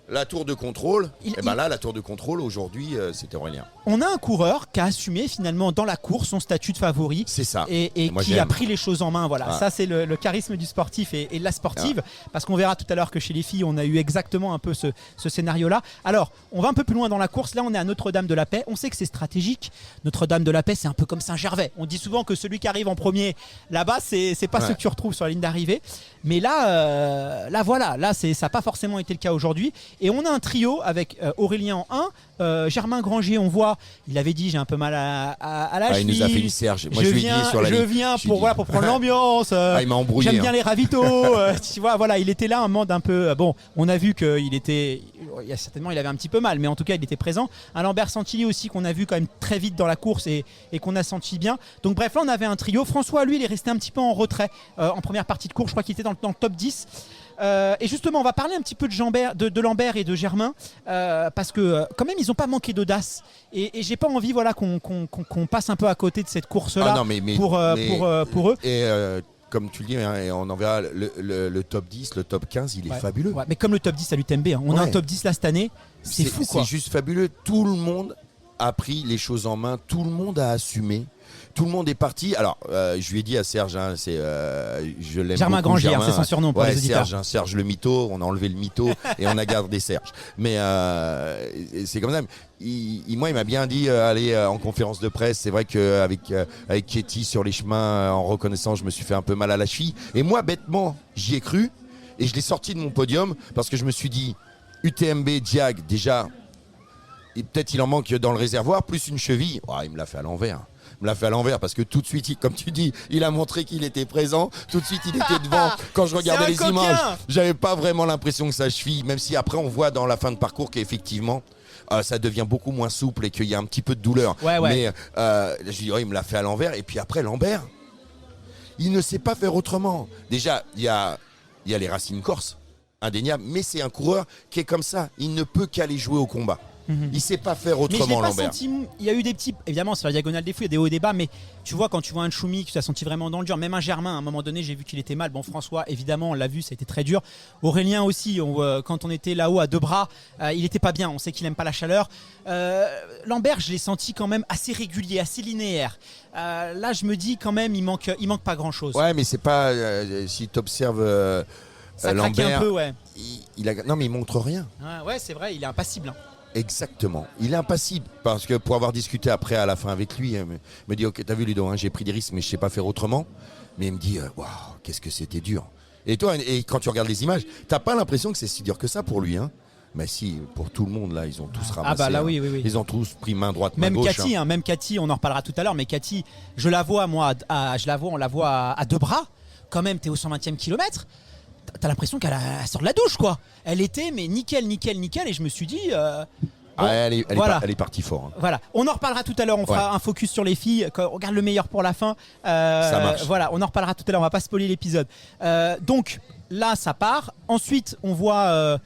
Speaker 3: La tour de contrôle, là, la tour de contrôle, aujourd'hui, c'était Aurélien.
Speaker 2: On a un coureur qui a assumé finalement dans la course son statut de favori.
Speaker 3: C'est ça.
Speaker 2: Et
Speaker 3: moi,
Speaker 2: qui
Speaker 3: j'aime.
Speaker 2: a pris les choses en main. Voilà,
Speaker 3: Ah.
Speaker 2: ça c'est le charisme du sportif et de la sportive. Parce qu'on verra tout à l'heure que chez les filles, on a eu exactement un peu ce scénario-là. Alors, on va un peu plus loin dans la course. Là, on est à Notre-Dame-de-la-Paix. On sait que c'est stratégique. Notre-Dame-de-la-Paix, c'est un peu comme Saint-Gervais. On dit souvent que celui qui arrive en premier, là-bas, c'est pas ce que tu retrouves sur la ligne d'arrivée. Mais là, voilà, là, ça n'a pas forcément été le cas aujourd'hui. Et on a un trio avec Aurélien en 1, Germain Granger, on voit, il avait dit j'ai un peu mal à la cheville.
Speaker 3: Il nous a fait une Serge. Moi, je lui ai dit sur la ligne.
Speaker 2: Je viens pour prendre l'ambiance.
Speaker 3: Il m'a embrouillé.
Speaker 2: J'aime bien les ravitaux. Tu vois, voilà, il était là un monde un peu. Bon, on a vu qu'il était. Certainement, il avait un petit peu mal, mais en tout cas, il était présent. Un Lambert Santilli aussi qu'on a vu quand même très vite dans la course et qu'on a senti bien. Donc bref, là, on avait un trio. François, lui, il est resté un petit peu en retrait en première partie de course. Je crois qu'il était dans le top 10. Et justement, on va parler un petit peu de Lambert et de Germain parce que quand même, ils n'ont pas manqué d'audace. Et j'ai pas envie, voilà, qu'on passe un peu à côté de cette course-là pour eux.
Speaker 3: Et comme tu le dis, hein, et on en verra le top 10, le top 15, il est fabuleux.
Speaker 2: Ouais, mais comme le top 10 à l'UTMB, hein. On a un top 10 là cette année, c'est fou quoi.
Speaker 3: C'est juste fabuleux. Tout le monde a pris les choses en main, tout le monde a assumé. Tout le monde est parti. Alors, je lui ai dit à Serge, hein, je l'aime
Speaker 2: Germain
Speaker 3: beaucoup,
Speaker 2: Granger, c'est son surnom pour les auditeurs.
Speaker 3: Serge le mytho, on a enlevé le mytho et on a gardé Serge. Mais c'est comme ça. Moi, il m'a bien dit, aller en conférence de presse. C'est vrai qu'avec Katie sur les chemins, en reconnaissance, je me suis fait un peu mal à la cheville. Et moi, bêtement, j'y ai cru et je l'ai sorti de mon podium parce que je me suis dit, UTMB, Diag, déjà, et peut-être il en manque dans le réservoir, plus une cheville. Oh, il me l'a fait à l'envers. Parce que tout de suite, comme tu dis, il a montré qu'il était présent. Tout de suite, il était devant. Quand je regardais les images, j'avais pas vraiment l'impression que sa cheville, même si après on voit dans la fin de parcours qu'effectivement ça devient beaucoup moins souple et qu'il y a un petit peu de douleur.
Speaker 2: Ouais.
Speaker 3: Mais je dis, il me l'a fait à l'envers. Et puis après, Lambert, il ne sait pas faire autrement. Déjà, il y a les racines corses, indéniable, mais c'est un coureur qui est comme ça. Il ne peut qu'aller jouer au combat. Il sait pas faire autrement,
Speaker 2: mais
Speaker 3: Lambert.
Speaker 2: Senti, il y a eu des petits, évidemment sur la diagonale des fous, il y a des hauts et des bas, mais tu vois quand tu vois un Choumi que tu as senti vraiment dans le dur, même un Germain à un moment donné j'ai vu qu'il était mal. Bon, François évidemment on l'a vu, ça a été très dur. Aurélien aussi, quand on était là-haut à deux bras, il était pas bien, on sait qu'il aime pas la chaleur. Lambert, je l'ai senti quand même assez régulier, assez linéaire. Là je me dis quand même il manque pas grand chose.
Speaker 3: Ouais, mais c'est pas si tu observes
Speaker 2: ça craque
Speaker 3: Lambert,
Speaker 2: un peu, ouais.
Speaker 3: Non, mais il montre rien.
Speaker 2: Ouais, c'est vrai, il est impassible.
Speaker 3: Exactement, il est impassible parce que pour avoir discuté après à la fin avec lui, il me dit ok, t'as vu Ludo, hein, j'ai pris des risques mais je sais pas faire autrement. Mais il me dit waouh, qu'est-ce que c'était dur. Et toi, et quand tu regardes les images, t'as pas l'impression que c'est si dur que ça pour lui, hein. Mais si, pour tout le monde là, ils ont tous ramassé.
Speaker 2: Ah bah là oui.
Speaker 3: Ils ont tous pris main droite, main
Speaker 2: même
Speaker 3: gauche.
Speaker 2: Cathy, même Cathy, on en reparlera tout à l'heure, mais Cathy, on la voit à deux bras. Quand même, t'es au 120e kilomètre. T'as l'impression qu'elle sort de la douche quoi. Elle était mais nickel et je me suis dit
Speaker 3: elle est partie fort. Hein.
Speaker 2: Voilà, on en reparlera tout à l'heure, on fera un focus sur les filles, on regarde le meilleur pour la fin.
Speaker 3: Ça marche.
Speaker 2: Voilà, on en reparlera tout à l'heure, on va pas spoiler l'épisode. Donc là ça part, ensuite on voit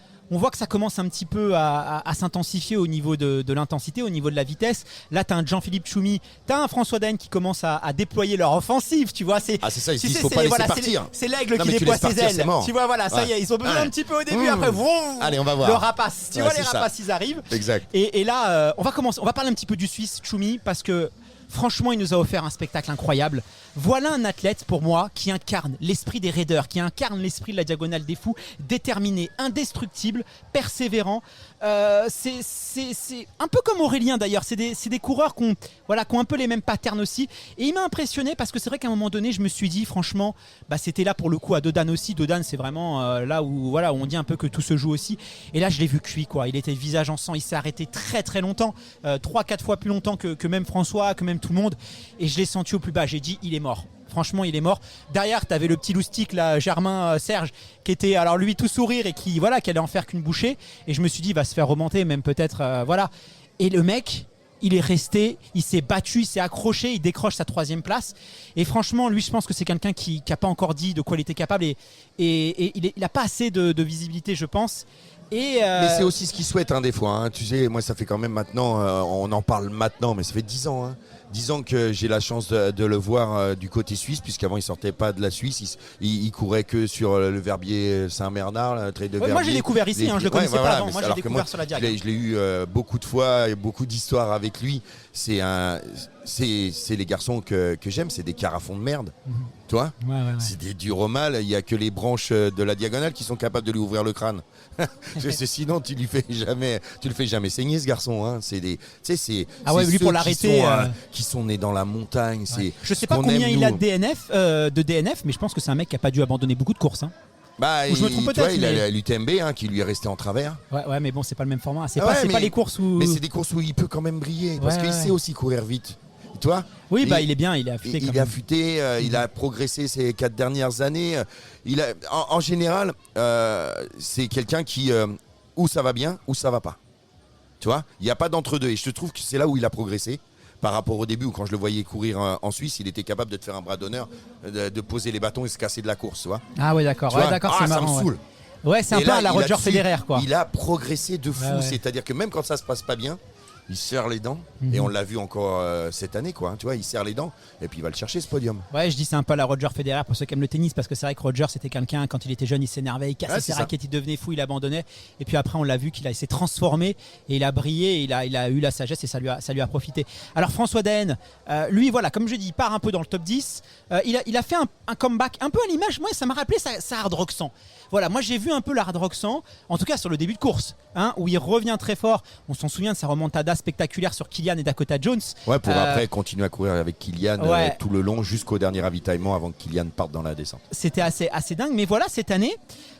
Speaker 2: que ça commence un petit peu à s'intensifier au niveau de l'intensité, au niveau de la vitesse. Là, tu as un Jean-Philippe Choumi, tu as un François Daen qui commence à déployer leur offensive. Tu vois,
Speaker 3: c'est ça, il faut pas laisser partir.
Speaker 2: C'est l'aigle qui déploie ses ailes. Tu vois, voilà, ça y est, ils ont besoin un petit peu au début, après,
Speaker 3: allez, on va voir.
Speaker 2: Le rapace. Tu vois, les rapaces, ils arrivent.
Speaker 3: Exact.
Speaker 2: Et là, on va parler un petit peu du Suisse, Choumi, parce que franchement, il nous a offert un spectacle incroyable. Voilà un athlète pour moi qui incarne l'esprit des raiders, qui incarne l'esprit de la diagonale des fous, déterminé, indestructible, persévérant. C'est un peu comme Aurélien d'ailleurs, c'est des coureurs qui ont un peu les mêmes patterns aussi. Et il m'a impressionné parce que c'est vrai qu'à un moment donné, je me suis dit franchement, c'était là pour le coup à Dodan aussi. Dodan, c'est vraiment là où on dit un peu que tout se joue aussi. Et là, je l'ai vu cuit quoi. Il était visage en sang, il s'est arrêté très très longtemps, 3-4 fois plus longtemps que même François, que même tout le monde. Et je l'ai senti au plus bas. J'ai dit, il est mort. Franchement, il est mort. Derrière, tu avais le petit loustique là, Germain Serge, qui était alors lui tout sourire et qui allait en faire qu'une bouchée. Et je me suis dit, il va se faire remonter, même peut-être. Et le mec, il est resté, il s'est battu, il s'est accroché, il décroche sa 3e place. Et franchement, lui, je pense que c'est quelqu'un qui n'a pas encore dit de quoi il était capable. Et il n'a pas assez de visibilité, je pense.
Speaker 3: Mais c'est aussi ce qu'ils souhaitent des fois. Hein. Tu sais, moi ça fait quand même maintenant, on en parle maintenant, mais ça fait 10 ans. 10 ans que j'ai la chance de le voir du côté suisse, puisqu'avant il sortait pas de la Suisse, il courait que sur le Verbier Saint-Bernard, le trait de Verbier.
Speaker 2: Moi j'ai découvert ici, je le connaissais pas avant. Moi j'ai découvert sur la Diagonale.
Speaker 3: Je l'ai eu beaucoup de fois, et beaucoup d'histoires avec lui. C'est les garçons que j'aime, c'est des carafons de merde. Tu vois, c'est des durs au mal. Il y a que les branches de la Diagonale qui sont capables de lui ouvrir le crâne. Sinon tu le fais jamais saigner ce garçon. Hein. C'est des, tu sais, c'est
Speaker 2: lui pour l'arrêter.
Speaker 3: Qui sont nés dans la montagne. C'est
Speaker 2: je sais pas combien il a de DNF, mais je pense que c'est un mec qui a pas dû abandonner beaucoup de courses. Hein.
Speaker 3: Je me trompe peut-être. Il a l'UTMB qui lui est resté en travers.
Speaker 2: Ouais, mais bon, c'est pas le même format. C'est pas les courses où.
Speaker 3: Mais c'est des courses où il peut quand même briller parce qu'il sait aussi courir vite. Toi
Speaker 2: oui, il est bien, il est affûté.
Speaker 3: Il est affûté, il a progressé ces 4 dernières années. En général, c'est quelqu'un qui où ça va bien, où ça va pas. Tu vois, il n'y a pas d'entre-deux. Et je trouve que c'est là où il a progressé. Par rapport au début où quand je le voyais courir en Suisse, il était capable de te faire un bras d'honneur, de poser les bâtons et se casser de la course, tu vois.
Speaker 2: Ah ouais, d'accord. Ouais, d'accord, c'est marrant. Ça me saoule. Ouais, c'est un peu à la Roger Federer, quoi.
Speaker 3: Il a progressé de fou, c'est-à-dire que même quand ça se passe pas bien, il serre les dents et on l'a vu encore cette année, quoi. Tu vois, il serre les dents et puis il va le chercher ce podium.
Speaker 2: Ouais, je dis c'est un peu la Roger Federer pour ceux qui aiment le tennis parce que c'est vrai que Roger c'était quelqu'un quand il était jeune, il s'énervait, il cassait ses raquettes, il devenait fou, il abandonnait et puis après on l'a vu qu'il s'est transformé et il a brillé, et il a eu la sagesse et ça lui a profité. Alors François Daen, lui voilà, comme je dis, il part un peu dans le top 10. Il a fait un comeback un peu à l'image, moi ça m'a rappelé sa Hard Rock 100. Voilà, moi j'ai vu un peu la Hard Rock 100, en tout cas sur le début de course, où il revient très fort. On s'en souvient de sa remontada spectaculaire sur Kilian et Dakota Jones.
Speaker 3: Ouais, pour après continuer à courir avec Kilian tout le long jusqu'au dernier ravitaillement avant que Kilian parte dans la descente.
Speaker 2: C'était assez dingue, mais voilà, cette année,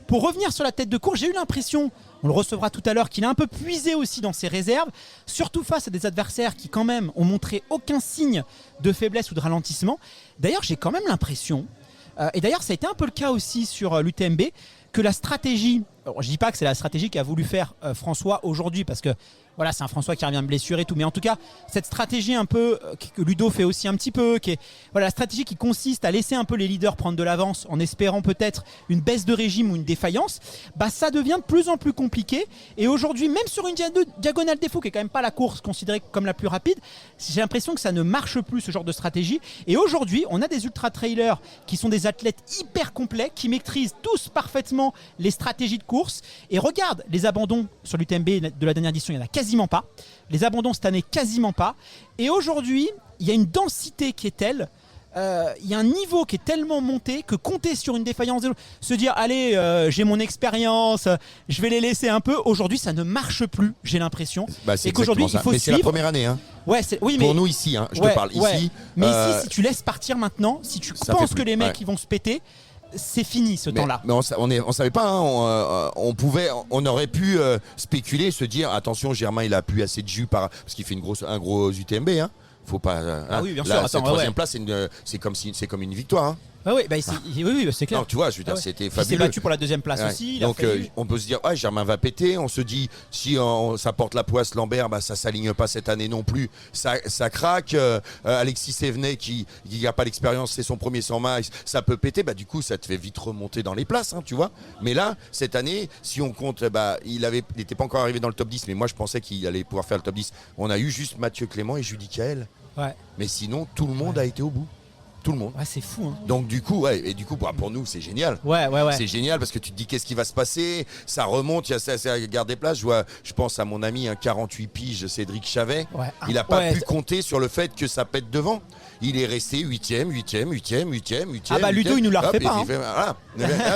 Speaker 2: pour revenir sur la tête de course, j'ai eu l'impression, on le recevra tout à l'heure, qu'il a un peu puisé aussi dans ses réserves, surtout face à des adversaires qui quand même ont montré aucun signe de faiblesse ou de ralentissement. D'ailleurs, j'ai quand même l'impression, et d'ailleurs ça a été un peu le cas aussi sur l'UTMB, que la stratégie, alors je dis pas que c'est la stratégie qu'a voulu faire François aujourd'hui parce que voilà, c'est un François qui revient de blessure et tout, mais en tout cas cette stratégie un peu que Ludo fait aussi un petit peu, qui est voilà, la stratégie qui consiste à laisser un peu les leaders prendre de l'avance en espérant peut-être une baisse de régime ou une défaillance, ça devient de plus en plus compliqué. Et aujourd'hui, même sur une Diagonale des Fous qui est quand même pas la course considérée comme la plus rapide, j'ai l'impression que ça ne marche plus ce genre de stratégie. Et aujourd'hui, on a des ultra trailers qui sont des athlètes hyper complets, qui maîtrisent tous parfaitement les stratégies de course. Et regarde les abandons sur l'UTMB de la dernière édition, il y en a quasiment pas. Les abandons cette année, quasiment pas. Et aujourd'hui, il y a une densité qui est telle, il y a un niveau qui est tellement monté que compter sur une défaillance, se dire allez, j'ai mon expérience, je vais les laisser un peu. Aujourd'hui, ça ne marche plus, j'ai l'impression.
Speaker 3: Et qu'aujourd'hui, il faut suivre. C'est la première année.
Speaker 2: Ouais,
Speaker 3: oui, mais pour nous ici, je te parle ici.
Speaker 2: Mais ici, si tu laisses partir maintenant, si tu penses que les mecs ils vont se péter, c'est fini ce temps-là.
Speaker 3: Mais on savait pas, on aurait pu spéculer, se dire attention, Germain il a plus assez de jus parce qu'il fait un gros UTMB. Faut pas.
Speaker 2: Oui, bien sûr.
Speaker 3: Cette troisième place, c'est comme une victoire.
Speaker 2: Oui, c'est clair.
Speaker 3: Non, tu vois, je veux dire, c'était fabuleux.
Speaker 2: Il s'est battu pour la deuxième place aussi.
Speaker 3: Donc, on peut se dire, Germain va péter. On se dit, si ça porte la poisse, Lambert, ça s'aligne pas cette année non plus. Ça craque. Alexis Sévenet, qui n'a pas l'expérience, c'est son premier 100 miles, ça peut péter. Du coup, ça te fait vite remonter dans les places, tu vois. Mais là, cette année, si on compte, il n'était pas encore arrivé dans le top 10, mais moi, je pensais qu'il allait pouvoir faire le top 10. On a eu juste Mathieu Clément et Judy Kael.
Speaker 2: Ouais.
Speaker 3: Mais sinon, tout le monde a été au bout. Tout le monde.
Speaker 2: Ouais, c'est fou.
Speaker 3: Donc du coup, pour nous, c'est génial.
Speaker 2: Ouais.
Speaker 3: C'est génial parce que tu te dis qu'est-ce qui va se passer. Ça remonte, il y a ça garde des places. Je pense à mon ami, 48 piges, Cédric Chavet. Ouais. Il n'a pas pu compter sur le fait que ça pète devant. Il est resté 8e.
Speaker 2: Ludo, il nous la refait pas.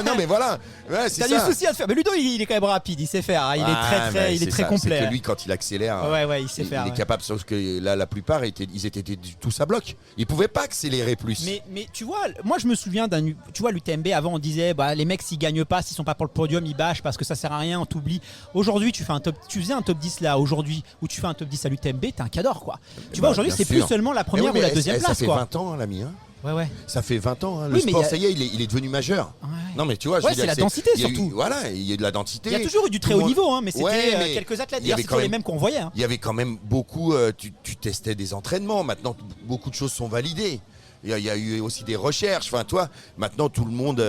Speaker 3: Non, mais voilà. Ouais,
Speaker 2: t'as du souci à se faire. Mais Ludo, il est quand même rapide. Il sait faire. Il est très complet.
Speaker 3: C'est que lui, quand il accélère,
Speaker 2: il sait faire.
Speaker 3: Il est capable. Sauf que là, la plupart, ils étaient tous à bloc. Ils pouvaient pas accélérer plus.
Speaker 2: Mais tu vois, moi je me souviens l'UTMB avant on disait les mecs s'ils gagnent pas, s'ils sont pas pour le podium, ils bâchent parce que ça sert à rien, on t'oublie. Aujourd'hui tu faisais un top 10 là aujourd'hui ou tu fais un top 10 à l'UTMB, t'es un cador quoi. Tu vois aujourd'hui c'est plus seulement la première ou la deuxième place.
Speaker 3: Ça fait 20 ans l'ami.
Speaker 2: Ouais.
Speaker 3: Ça fait 20 ans. Le sport, ça y est, il est devenu majeur. Ouais. Non, mais tu vois,
Speaker 2: c'est la dentité surtout.
Speaker 3: Il y a de la densité.
Speaker 2: Il y a toujours eu du très haut niveau, mais c'était quelques athlètes. D'ailleurs, c'est toujours les mêmes qu'on voyait.
Speaker 3: Il y avait quand même beaucoup. Tu testais des entraînements. Maintenant, beaucoup de choses sont validées. Il y a eu aussi des recherches. Enfin, toi, maintenant, tout le monde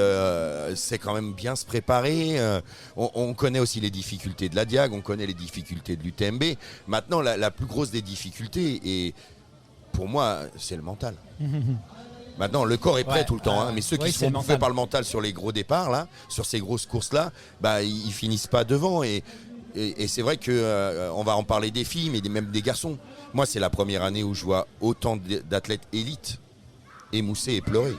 Speaker 3: sait quand même bien se préparer. On connaît aussi les difficultés de la Diag, on connaît les difficultés de l'UTMB. Maintenant, la plus grosse des difficultés, et pour moi, c'est le mental. Maintenant, le corps est prêt tout le temps, hein, mais ceux qui sont bouffés par le mental sur les gros départs, là, sur ces grosses courses-là, bah, ils finissent pas devant. Et c'est vrai qu'on va en parler des filles, mais même des garçons. Moi, c'est la première année où je vois autant d'athlètes élites émousser et pleurer.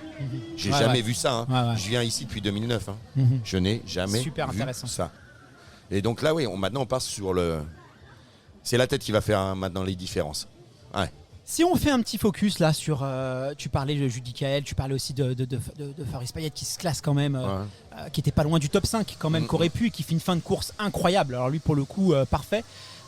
Speaker 3: J'ai jamais vu ça. Hein. Je viens ici depuis 2009. Hein. Je n'ai jamais vu ça. Et donc là, oui, maintenant, on passe sur le... C'est la tête qui va faire maintenant les différences. Ouais.
Speaker 2: Si on fait un petit focus là sur, tu parlais de Judy Kael, tu parlais aussi de Faris Payet qui se classe quand même, qui était pas loin du top 5 quand même, qui aurait pu, et qui fait une fin de course incroyable. Alors lui pour le coup parfait.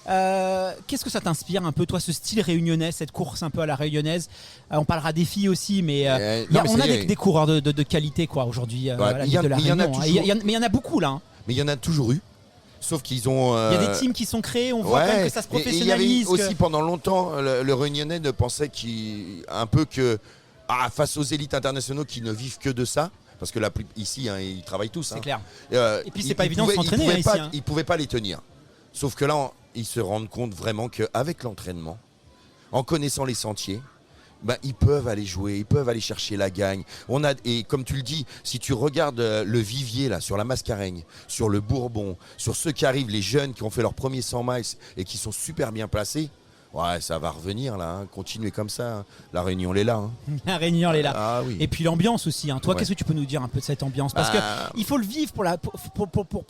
Speaker 2: Qu'est-ce que ça t'inspire un peu toi, ce style réunionnais, cette course un peu à la réunionnaise? On parlera des filles aussi, mais on a des coureurs de qualité quoi aujourd'hui. Mais il y en a beaucoup là. Hein.
Speaker 3: Mais il y en a toujours eu. Sauf qu'ils ont...
Speaker 2: Il y a des teams qui sont créés, on voit quand même que ça se professionnalise.
Speaker 3: Et il y avait aussi pendant longtemps, le Réunionnais ne pensait un peu que face aux élites internationaux qui ne vivent que de ça, parce que ici, hein, ils travaillent tous.
Speaker 2: C'est clair. Et puis c'est pas évident de s'entraîner ici.
Speaker 3: Ils ne pouvaient pas les tenir. Sauf que là, ils se rendent compte vraiment qu'avec l'entraînement, en connaissant les sentiers, bah, ils peuvent aller jouer, ils peuvent aller chercher la gagne. Et comme tu le dis, si tu regardes le vivier là, sur la Mascareigne, sur le Bourbon, sur ceux qui arrivent, les jeunes qui ont fait leurs premiers 100 miles et qui sont super bien placés, ouais, ça va revenir là, hein. Continuez comme ça. Hein. La Réunion, elle est là. Hein.
Speaker 2: La Réunion, elle est là.
Speaker 3: Ah, oui.
Speaker 2: Et puis l'ambiance aussi. Hein. Toi, qu'est-ce que tu peux nous dire un peu de cette ambiance? Parce qu'il faut le vivre pour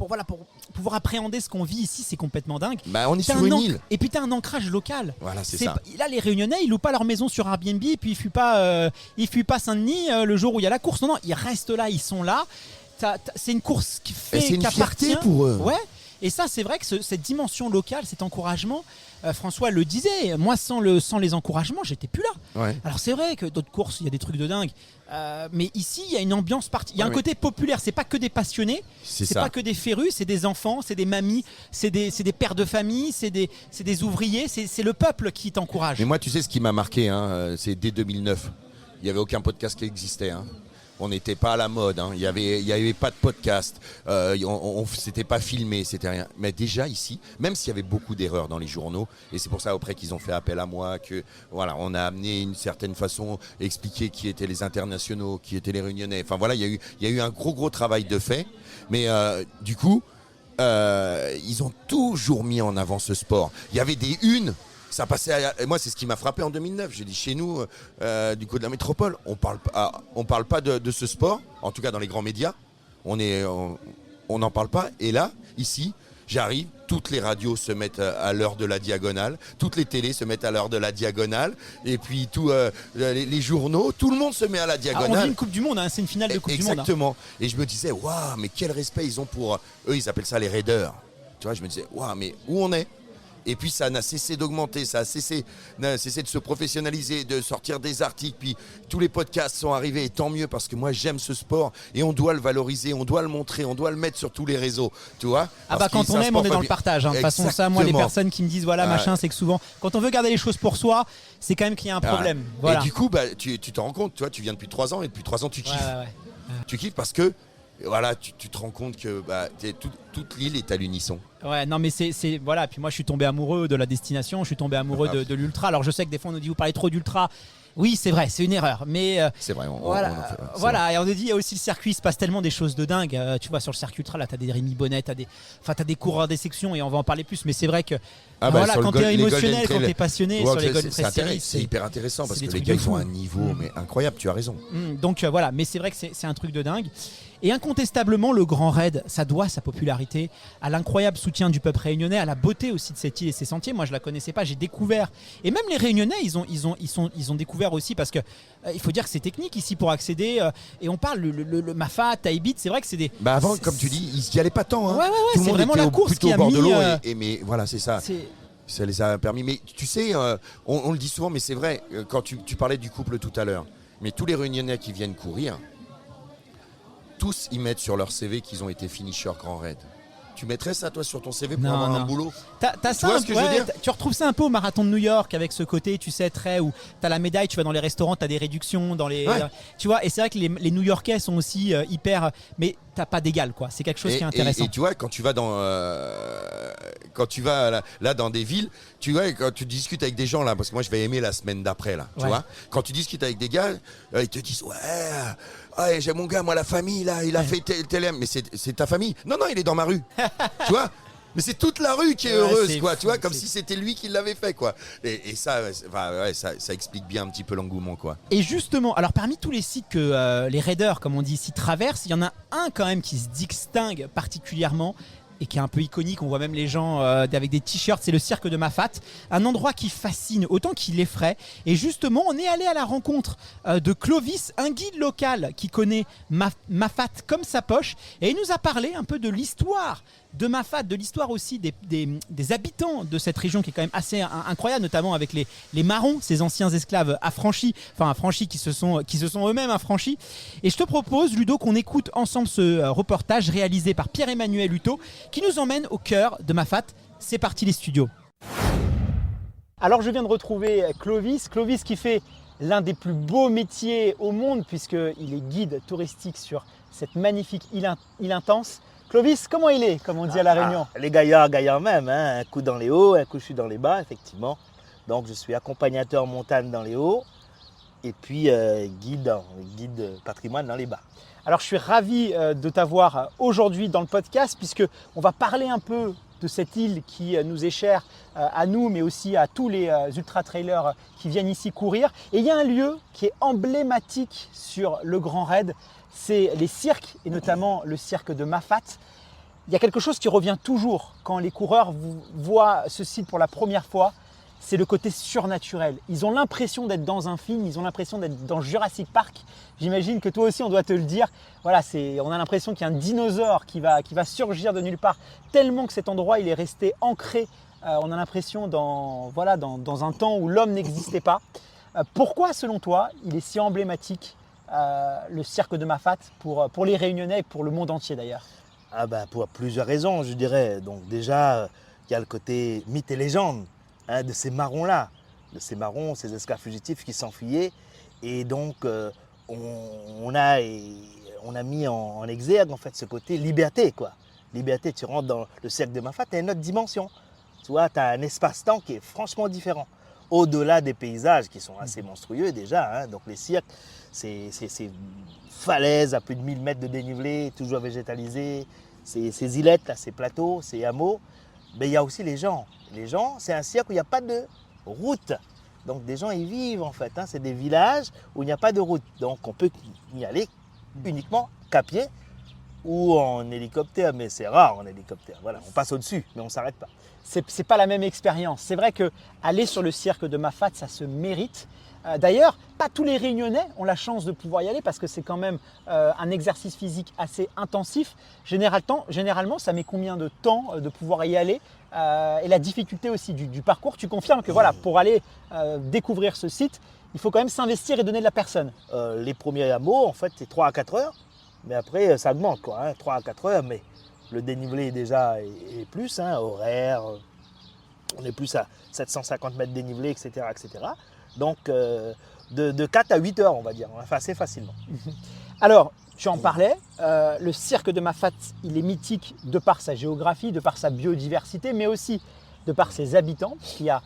Speaker 2: pouvoir appréhender ce qu'on vit ici. C'est complètement dingue.
Speaker 3: Bah, on est sur une île.
Speaker 2: Et puis tu as un ancrage local.
Speaker 3: Voilà, c'est ça.
Speaker 2: Là, les Réunionnais, ils louent pas leur maison sur Airbnb et puis ils fuient pas Saint-Denis le jour où il y a la course. Non, ils restent là, ils sont là. C'est une course
Speaker 3: c'est une fierté pour eux.
Speaker 2: Ouais. Et ça, c'est vrai que cette dimension locale, cet encouragement, François le disait, moi sans les encouragements, j'étais plus là. Ouais. Alors c'est vrai que d'autres courses, il y a des trucs de dingue. Mais ici, il y a une ambiance il y a un côté populaire, c'est pas que des passionnés, c'est pas que des férus, c'est des enfants, c'est des mamies, c'est des pères de famille, c'est des ouvriers, c'est le peuple qui t'encourage.
Speaker 3: Mais moi, tu sais ce qui m'a marqué, hein, c'est dès 2009. Il n'y avait aucun podcast qui existait. Hein. On n'était pas à la mode, hein. Il y avait pas de podcast, c'était pas filmé, c'était rien. Mais déjà ici, même s'il y avait beaucoup d'erreurs dans les journaux, et c'est pour ça après qu'ils ont fait appel à moi, que voilà, on a amené une certaine façon, expliquer qui étaient les internationaux, qui étaient les Réunionnais. Enfin voilà, il y a eu un gros travail de fait. Mais du coup, ils ont toujours mis en avant ce sport. Il y avait des unes. Ça passait moi, c'est ce qui m'a frappé en 2009. J'ai dit chez nous, du côté de la métropole, on parle pas de ce sport, en tout cas dans les grands médias. On n'en parle pas. Et là, ici, j'arrive, toutes les radios se mettent à l'heure de la diagonale, toutes les télés se mettent à l'heure de la diagonale, et puis les journaux, tout le monde se met à la diagonale.
Speaker 2: On dit une Coupe du Monde, hein, c'est une finale de Coupe du Monde.
Speaker 3: Exactement. Et je me disais, waouh, mais quel respect ils ont pour eux. Ils appellent ça les raiders. Tu vois, je me disais, waouh, mais où on est? Et puis ça n'a cessé d'augmenter, ça n'a cessé de se professionnaliser, de sortir des articles. Puis tous les podcasts sont arrivés, et tant mieux, parce que moi j'aime ce sport et on doit le valoriser, on doit le montrer, on doit le mettre sur tous les réseaux. Tu vois?
Speaker 2: Quand on aime, on est dans le partage. Hein. De toute façon, ça, moi, les personnes qui me disent voilà, machin, c'est que souvent, quand on veut garder les choses pour soi, c'est quand même qu'il y a un problème. Voilà.
Speaker 3: Et du coup, tu t'en rends compte, tu viens depuis 3 ans et depuis 3 ans tu kiffes. Ouais. Tu kiffes parce que voilà, tu te rends compte que toute l'île est à l'unisson.
Speaker 2: Ouais, non, mais c'est voilà. Puis moi, je suis tombé amoureux de la destination, je suis tombé amoureux de l'ultra. Alors, je sais que des fois, on nous dit vous parlez trop d'ultra. Oui, c'est vrai, c'est une erreur. Mais
Speaker 3: c'est vrai.
Speaker 2: Et on nous dit il y a aussi le circuit, il se passe tellement des choses de dingue. Tu vois, sur le circuit ultra, là, t'as des Rémi Bonnet, t'as des coureurs des sections, et on va en parler plus. Mais c'est vrai que quand t'es émotionnel, quand t'es passionné sur les Golden Trail Series,
Speaker 3: c'est hyper intéressant parce que les gars ils ont un niveau mais incroyable. Tu as raison.
Speaker 2: Donc voilà, mais c'est vrai que c'est un truc de dingue. Et incontestablement, le Grand Raid, ça doit sa popularité à l'incroyable soutien du peuple réunionnais, à la beauté aussi de cette île et ses sentiers. Moi, je la connaissais pas, j'ai découvert. Et même les Réunionnais, ils ont découvert aussi parce que il faut dire que c'est technique ici pour accéder. Et on parle le Mafat, Taïbit, c'est vrai que c'est des.
Speaker 3: Avant, comme tu dis, ils y allaient pas tant. Hein.
Speaker 2: Ouais,
Speaker 3: tout le monde
Speaker 2: vraiment
Speaker 3: était
Speaker 2: la course
Speaker 3: plutôt
Speaker 2: qui a
Speaker 3: au bord
Speaker 2: mis.
Speaker 3: De l'eau mais voilà, c'est ça. Ça les a permis. Mais tu sais, on le dit souvent, mais c'est vrai. Quand tu parlais du couple tout à l'heure, mais tous les Réunionnais qui viennent courir. Tous y mettent sur leur CV qu'ils ont été finishers Grand Raid. Tu mettrais ça, toi, sur ton CV pour
Speaker 2: Non,
Speaker 3: avoir un
Speaker 2: non.
Speaker 3: boulot?
Speaker 2: T'as ça,
Speaker 3: vois ce que je veux dire
Speaker 2: tu retrouves ça un peu au marathon de New York avec ce côté, tu sais, très où t'as la médaille, tu vas dans les restaurants, t'as des réductions dans les,
Speaker 3: Ouais.
Speaker 2: tu vois. Et c'est vrai que les New-Yorkais sont aussi hyper, mais t'as pas d'égal, quoi. C'est quelque chose qui est intéressant.
Speaker 3: Et tu vois, quand tu vas là dans des villes, tu vois, quand tu discutes avec des gens là, parce que moi je vais aimer la semaine d'après là, tu
Speaker 2: Ouais.
Speaker 3: vois. Quand tu discutes avec des gars, ils te disent ouais, j'ai mon gars, moi la famille là, il a fait tel, mais c'est ta famille. Non, il est dans ma rue, tu vois. Mais c'est toute la rue qui est
Speaker 2: Ouais,
Speaker 3: heureuse,
Speaker 2: c'est
Speaker 3: quoi,
Speaker 2: fou,
Speaker 3: tu vois, comme
Speaker 2: c'est
Speaker 3: si c'était lui qui l'avait fait, quoi. Et ça, ça explique bien un petit peu l'engouement, quoi.
Speaker 2: Et justement, alors parmi tous les sites que les raiders, comme on dit ici, traversent, il y en a un quand même qui se distingue particulièrement et qui est un peu iconique. On voit même les gens avec des t-shirts, c'est le cirque de Mafat. Un endroit qui fascine autant qu'il effraie. Et justement, on est allé à la rencontre de Clovis, un guide local qui connaît Mafat comme sa poche. Et il nous a parlé un peu de l'histoire de Mafat, de l'histoire aussi des habitants de cette région qui est quand même assez incroyable, notamment avec les marrons, ces anciens esclaves affranchis qui se sont eux-mêmes affranchis. Et je te propose, Ludo, qu'on écoute ensemble ce reportage réalisé par Pierre-Emmanuel Hutto qui nous emmène au cœur de Mafat. C'est parti les studios. Alors je viens de retrouver Clovis qui fait l'un des plus beaux métiers au monde puisqu'il est guide touristique sur cette magnifique île intense. Clovis, comment il est, comme on dit à La Réunion?
Speaker 4: Les gaillards même, hein. Un coup dans les hauts, un coup je suis dans les bas, effectivement. Donc je suis accompagnateur montagne dans les hauts et puis guide patrimoine dans les bas.
Speaker 2: Alors je suis ravi de t'avoir aujourd'hui dans le podcast puisque on va parler un peu de cette île qui nous est chère à nous mais aussi à tous les ultra-trailers qui viennent ici courir. Et il y a un lieu qui est emblématique sur le Grand Raid, c'est les cirques et notamment le cirque de Mafat. Il y a quelque chose qui revient toujours quand les coureurs voient ce site pour la première fois, c'est le côté surnaturel. Ils ont l'impression d'être dans un film, ils ont l'impression d'être dans Jurassic Park. J'imagine que toi aussi on doit te le dire. Voilà, on a l'impression qu'il y a un dinosaure qui va surgir de nulle part, tellement que cet endroit il est resté ancré. On a l'impression dans un temps où l'homme n'existait pas. Pourquoi selon toi il est si emblématique le cirque de Mafat pour les Réunionnais et pour le monde entier d'ailleurs?
Speaker 4: Pour plusieurs raisons, je dirais. Donc déjà, il y a le côté mythe et légende, hein, de ces marrons-là, ces esclaves fugitifs qui s'enfuyaient. Et donc, on a mis en exergue en fait ce côté liberté, quoi. Liberté, tu rentres dans le cirque de Mafat, tu as une autre dimension. Tu vois, tu as un espace-temps qui est franchement différent. Au-delà des paysages qui sont assez monstrueux déjà, hein. Donc les cirques, c'est ces falaises à plus de 1000 mètres de dénivelé, toujours végétalisées, ces îlettes, là, ces plateaux, ces hameaux. Mais il y a aussi les gens. Les gens, c'est un cirque où il n'y a pas de route. Donc des gens y vivent en fait, hein. C'est des villages où il n'y a pas de route. Donc on peut y aller uniquement qu'à pied ou en hélicoptère, mais c'est rare en hélicoptère. Voilà, on passe au-dessus, mais on ne s'arrête pas.
Speaker 2: C'est pas la même expérience. C'est vrai que aller sur le cirque de Mafat, ça se mérite. D'ailleurs, pas tous les Réunionnais ont la chance de pouvoir y aller parce que c'est quand même un exercice physique assez intensif. Généralement, ça met combien de temps de pouvoir y aller et la difficulté aussi du parcours. Tu confirmes que voilà, pour aller découvrir ce site, il faut quand même s'investir et donner de la personne.
Speaker 4: Les premiers hameaux, en fait, c'est 3 à 4 heures. Mais après, ça augmente, quoi, hein, 3 à 4 heures. Mais le dénivelé déjà est plus, hein, horaire. On est plus à 750 mètres de dénivelé, etc. etc. Donc, de 4 à 8 heures, on va dire, assez facilement.
Speaker 2: Alors, tu en parlais, le cirque de Mafat, il est mythique de par sa géographie, de par sa biodiversité, mais aussi de par ses habitants. Il y a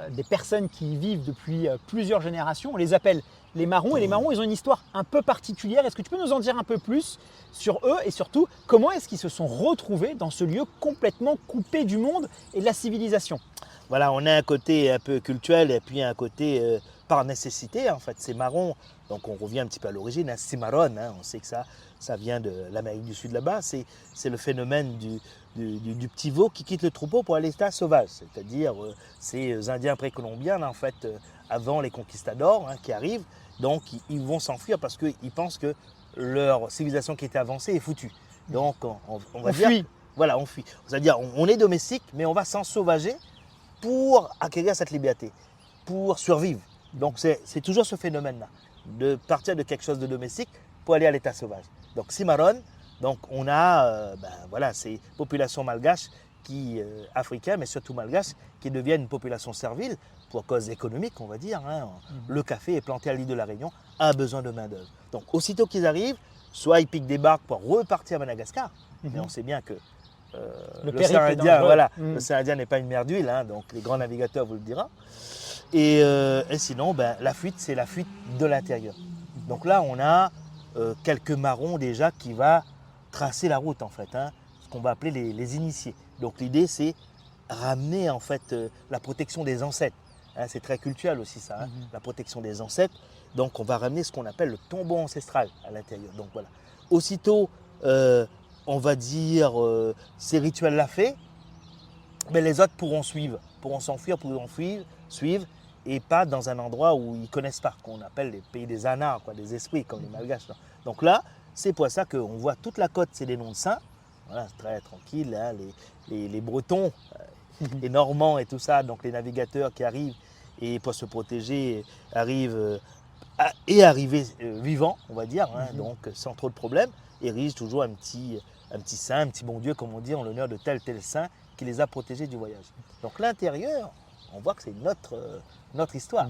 Speaker 2: des personnes qui y vivent depuis plusieurs générations. On les appelle les marrons. Et les marrons, ils ont une histoire un peu particulière. Est-ce que tu peux nous en dire un peu plus sur eux et surtout, comment est-ce qu'ils se sont retrouvés dans ce lieu complètement coupé du monde et de la civilisation?
Speaker 4: Voilà, on a un côté un peu culturel et puis un côté par nécessité, en fait. Ces marrons, donc on revient un petit peu à l'origine, un cimarron, hein, on sait que ça vient de l'Amérique du Sud là-bas. C'est le phénomène du petit veau qui quitte le troupeau pour aller à l'état sauvage. C'est-à-dire ces Indiens précolombiens, là, en fait, avant les conquistadors qui arrivent. Donc ils vont s'enfuir parce qu'ils pensent que leur civilisation qui était avancée est foutue. Donc on va dire,
Speaker 2: fuit.
Speaker 4: Voilà, on fuit. C'est-à-dire on est domestique, mais on va s'ensauvager pour acquérir cette liberté, pour survivre. Donc c'est toujours ce phénomène-là, de partir de quelque chose de domestique pour aller à l'état sauvage. Donc cimarron, Donc on a ces populations malgaches africaines, mais surtout malgaches, qui deviennent une population servile pour cause économique, on va dire. Le café est planté à l'île de la Réunion, a besoin de main-d'œuvre. Donc aussitôt qu'ils arrivent, soit ils piquent des barques pour repartir à Madagascar, mais on sait bien que l'océan Indien, l'océan Indien n'est pas une mer d'huile, donc les grands navigateurs vous le diront. Et sinon, la fuite, c'est la fuite de l'intérieur. Donc là, on a quelques marrons déjà qui va tracer la route en fait, ce qu'on va appeler les initiés. Donc l'idée, c'est ramener en fait la protection des ancêtres. C'est très culturel aussi ça, la protection des ancêtres. Donc on va ramener ce qu'on appelle le tombeau ancestral à l'intérieur. Donc voilà. Aussitôt, on va dire ces rituels-là faits, mais les autres pourront s'enfuir, suivre, et pas dans un endroit où ils ne connaissent pas, qu'on appelle les pays des anards, des esprits comme les malgaches. Donc là, c'est pour ça qu'on voit toute la côte, c'est des noms de saints. Voilà, c'est très tranquille, les Bretons, les Normands et tout ça, donc les navigateurs qui arrivent et pour se protéger arrivent vivants, on va dire, donc sans trop de problèmes, érigent toujours un petit saint, un petit bon Dieu, comme on dit, en l'honneur de tel saint qui les a protégés du voyage. Donc l'intérieur, on voit que c'est notre histoire.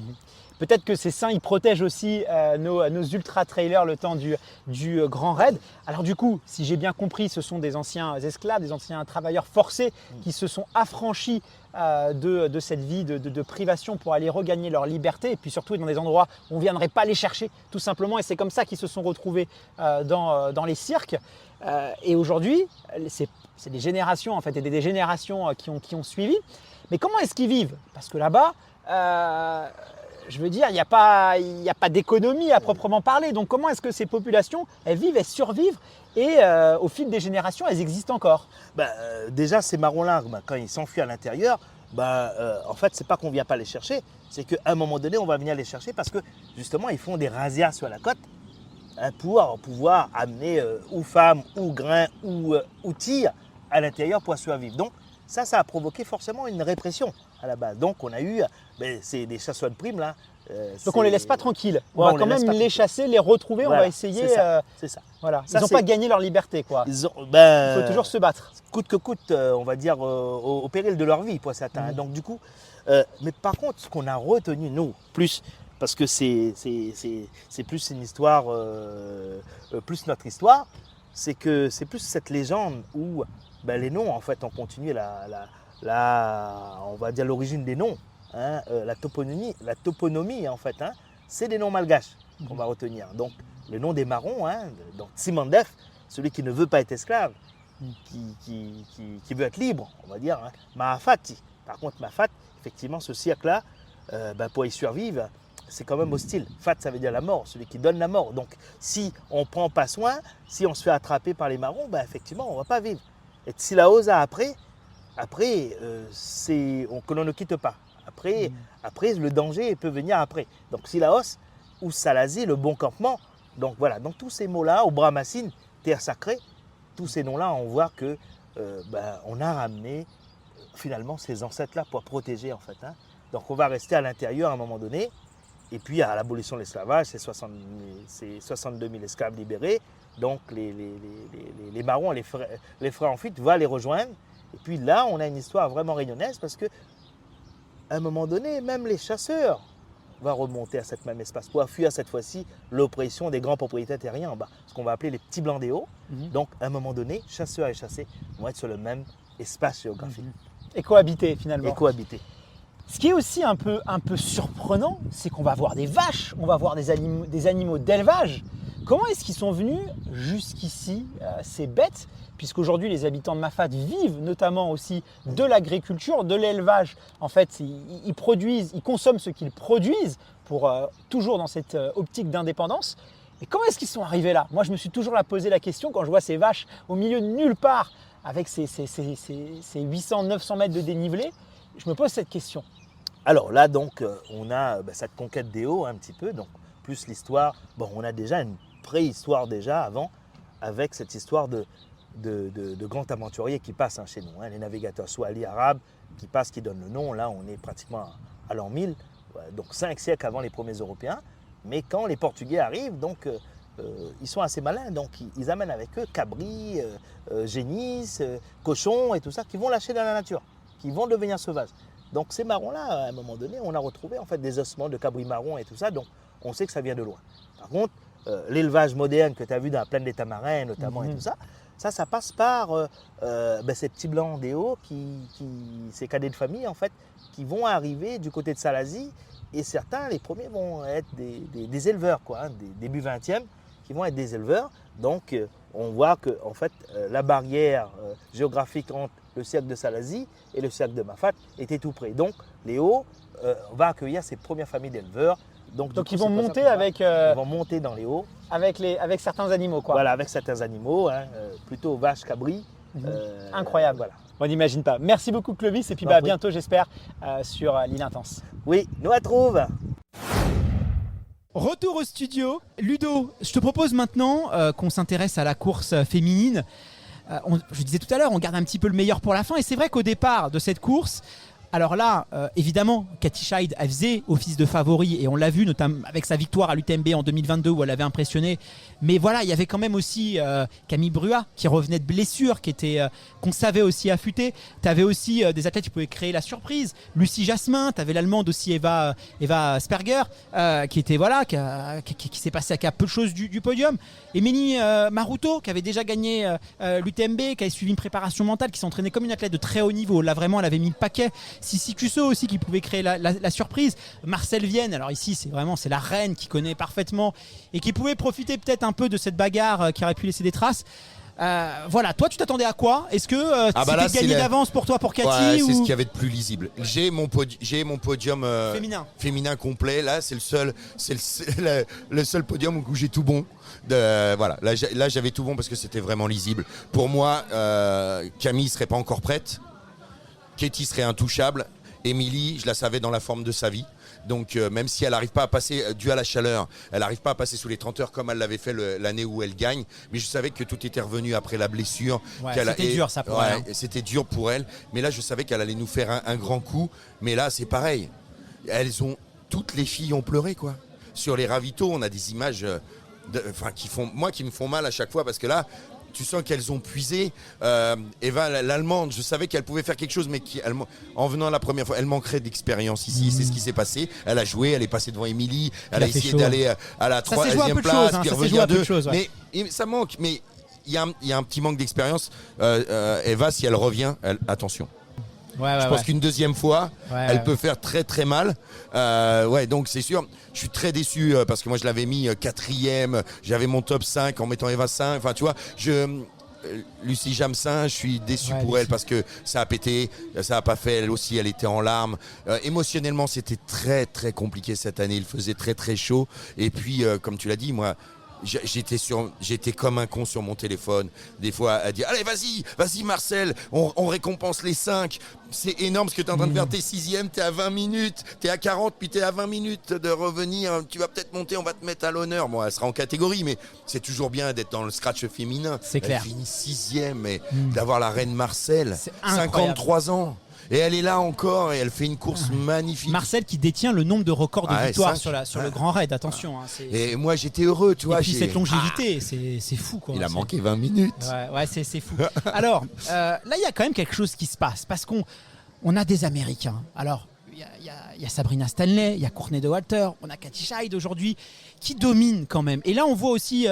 Speaker 2: Peut-être que ces saints, ils protègent aussi nos ultra-trailers le temps du grand raid. Alors du coup, si j'ai bien compris, ce sont des anciens esclaves, des anciens travailleurs forcés qui se sont affranchis de cette vie de privation pour aller regagner leur liberté, et puis surtout dans des endroits où on ne viendrait pas les chercher tout simplement, et c'est comme ça qu'ils se sont retrouvés dans les cirques. Et aujourd'hui, c'est des générations en fait, et des générations qui ont suivi. Mais comment est-ce qu'ils vivent? Parce que là-bas, je veux dire, il n'y a pas d'économie à proprement parler. Donc comment est-ce que ces populations, elles vivent, elles survivent, et au fil des générations, elles existent encore?
Speaker 4: Déjà, ces marrons-là, quand ils s'enfuient à l'intérieur, en fait, c'est pas qu'on ne vient pas les chercher, c'est qu'à un moment donné, on va venir les chercher parce que justement, ils font des razzias sur la côte pour pouvoir amener ou femmes, ou grains, ou outils à l'intérieur pour survivre. Donc, ça a provoqué forcément une répression à la base. Donc on a eu, c'est des chasseurs de primes là.
Speaker 2: Donc on ne les laisse pas tranquilles. On va quand même les chasser, les retrouver, voilà, on va essayer.
Speaker 4: C'est ça.
Speaker 2: Voilà. Ils n'ont pas gagné leur liberté, quoi. Il faut toujours se battre.
Speaker 4: Coûte que coûte, on va dire, au péril de leur vie pour certains. Donc du coup, mais par contre, ce qu'on a retenu, nous, plus, parce que c'est plus une histoire, plus notre histoire, c'est que c'est plus cette légende où les noms, en fait, ont continué on va dire l'origine des noms, la toponymie, en fait, c'est des noms malgaches qu'on va retenir. Donc, le nom des marrons, donc Simandef, celui qui ne veut pas être esclave, qui veut être libre, on va dire, Mahafati. Par contre, Mahafat, effectivement, ce cirque-là, pour y survivre, c'est quand même hostile. Fat, ça veut dire la mort, celui qui donne la mort. Donc, si on ne prend pas soin, si on se fait attraper par les marrons, effectivement, on ne va pas vivre. Et Tsilaosa, après que l'on ne quitte pas. Après, le danger peut venir après. Donc, Silaos ou Salazi, le bon campement. Donc, voilà. Donc, tous ces mots-là, au Brahmassine, terre sacrée, tous ces noms-là, on voit que on a ramené finalement ces ancêtres-là pour protéger, en fait. Donc, on va rester à l'intérieur à un moment donné. Et puis, à l'abolition de l'esclavage, c'est 62 000 esclaves libérés. Donc, les marrons, les frères en fuite, vont les rejoindre. Et puis là, on a une histoire vraiment réunionnaise parce qu'à un moment donné, même les chasseurs vont remonter à cet même espace pour fuir cette fois-ci l'oppression des grands propriétaires terriens en bas, ce qu'on va appeler les petits blancs des hauts. Donc, à un moment donné, chasseurs et chassés vont être sur le même espace géographique.
Speaker 2: Et cohabiter finalement.
Speaker 4: Et cohabiter.
Speaker 2: Ce qui est aussi un peu surprenant, c'est qu'on va voir des vaches, on va voir des animaux d'élevage. Comment est-ce qu'ils sont venus jusqu'ici, ces bêtes, puisqu'aujourd'hui les habitants de Mafat vivent notamment aussi de l'agriculture, de l'élevage. En fait, ils consomment ce qu'ils produisent pour toujours dans cette optique d'indépendance. Et comment est-ce qu'ils sont arrivés là? Moi, je me suis toujours posé la question quand je vois ces vaches au milieu de nulle part, avec ces 800-900 mètres de dénivelé. Je me pose cette question.
Speaker 4: Alors là, donc, on a cette conquête des hauts un petit peu, donc plus l'histoire. Bon, on a déjà une préhistoire déjà avant, avec cette histoire de grands aventuriers qui passent chez nous, les navigateurs swahili arabes qui passent, qui donnent le nom. Là, on est pratiquement à l'an 1000, donc 5 siècles avant les premiers Européens. Mais quand les Portugais arrivent, donc ils sont assez malins, donc ils amènent avec eux cabris, génisses, cochons et tout ça, qui vont lâcher dans la nature, qui vont devenir sauvages. Donc ces marrons-là, à un moment donné, on a retrouvé en fait des ossements de cabris marrons et tout ça, donc on sait que ça vient de loin. Par contre, l'élevage moderne que tu as vu dans la plaine des Tamarins notamment et tout ça, ça passe par ces petits blancs des hauts, ces cadets de famille en fait, qui vont arriver du côté de Salazie, et certains, les premiers vont être des éleveurs, quoi, début 20e, qui vont être des éleveurs. Donc on voit que en fait, la barrière géographique entre le cercle de Salazie et le cercle de Mafat était tout près. Donc Léo va accueillir ses premières familles d'éleveurs. Donc
Speaker 2: ils vont monter
Speaker 4: ils vont monter dans les hauts.
Speaker 2: avec certains animaux, quoi.
Speaker 4: Voilà, avec certains animaux, plutôt vaches, cabris.
Speaker 2: Incroyable.
Speaker 4: Voilà.
Speaker 2: On n'imagine pas. Merci beaucoup Clovis et puis à bientôt j'espère sur l'île Intense.
Speaker 4: Oui, nous la trouve.
Speaker 2: Retour au studio. Ludo, je te propose maintenant qu'on s'intéresse à la course féminine. Je disais tout à l'heure, on garde un petit peu le meilleur pour la fin et c'est vrai qu'au départ de cette course, alors là, évidemment, Katy Scheid, elle faisait office de favori et on l'a vu notamment avec sa victoire à l'UTMB en 2022 où elle avait impressionné. Mais voilà, il y avait quand même aussi Camille Brua qui revenait de blessure, qu'on savait aussi affûter. Tu avais aussi des athlètes qui pouvaient créer la surprise. Lucie Jasmin, tu avais l'allemande aussi Eva Sperger qui était qui s'est passé à peu de choses du podium. Émilie Maruto qui avait déjà gagné l'UTMB, qui avait suivi une préparation mentale, qui s'entraînait comme une athlète de très haut niveau. Là vraiment, elle avait mis le paquet. Sissi Cusso aussi qui pouvait créer la surprise. Marcel Vienne, alors ici c'est la reine qui connaît parfaitement et qui pouvait profiter peut-être un peu de cette bagarre qui aurait pu laisser des traces. Voilà, toi tu t'attendais à quoi? Est-ce que c'était gagné d'avance pour toi, pour Katy?
Speaker 3: Ouais, c'est ce qu'il y avait de plus lisible. J'ai mon podium féminin complet. Là, c'est le seul podium où j'ai tout bon. Voilà, là j'avais tout bon parce que c'était vraiment lisible. Pour moi, Camille serait pas encore prête. Katy serait intouchable. Émilie, je la savais dans la forme de sa vie. Donc même si elle n'arrive pas à passer, dû à la chaleur, elle n'arrive pas à passer sous les 30 heures comme elle l'avait fait l'année où elle gagne. Mais je savais que tout était revenu après la blessure.
Speaker 2: C'était dur ça pour elle.
Speaker 3: C'était dur pour elle. Mais là, je savais qu'elle allait nous faire un grand coup. Mais là, c'est pareil. Toutes les filles ont pleuré, quoi. Sur les ravitaux, on a des images qui me font mal à chaque fois parce que là, tu sens qu'elles ont puisé. Eva, l'allemande, je savais qu'elle pouvait faire quelque chose, mais en venant la première fois, elle manquerait d'expérience ici. C'est ce qui s'est passé. Elle a joué, elle est passée devant Émilie, elle a essayé d'aller à la 3e place, puis revenir à 2. Mais ça manque. Mais il y a un petit manque d'expérience. Eva, si elle revient, attention. Je pense qu'une deuxième fois, elle peut faire très très mal. Donc c'est sûr, je suis très déçu parce que moi je l'avais mis 4e, j'avais mon top 5 en mettant Eva 5. Enfin tu vois, Lucie Jamsin, je suis déçu pour elle parce que ça a pété, ça n'a pas fait. Elle aussi, elle était en larmes. Émotionnellement, c'était très très compliqué cette année. Il faisait très très chaud. Et puis, comme tu l'as dit, moi, j'étais comme un con sur mon téléphone des fois à dire allez vas-y Marcel, on récompense les 5, c'est énorme ce que tu es en train de faire, t'es 6e, t'es à 20 minutes, t'es à 40 puis t'es à 20 minutes de revenir, tu vas peut-être monter, on va te mettre à l'honneur. Bon, elle sera en catégorie mais c'est toujours bien d'être dans le scratch féminin.
Speaker 2: C'est clair.
Speaker 3: Elle finit 6e et d'avoir la reine Marcel, 53 ans. Et elle est là encore et elle fait une course magnifique.
Speaker 2: Marcel qui détient le nombre de records de victoires sur le Grand Raid, attention.
Speaker 3: Et moi j'étais heureux, tu vois.
Speaker 2: Et puis cette longévité, c'est fou, quoi.
Speaker 3: Il a manqué 20 minutes.
Speaker 2: C'est fou. Alors, là il y a quand même quelque chose qui se passe parce qu'on a des Américains. Alors, il y a Sabrina Stanley, il y a Courtney Dauwalter, on a Katy Scheid aujourd'hui qui domine quand même. Et là, on voit aussi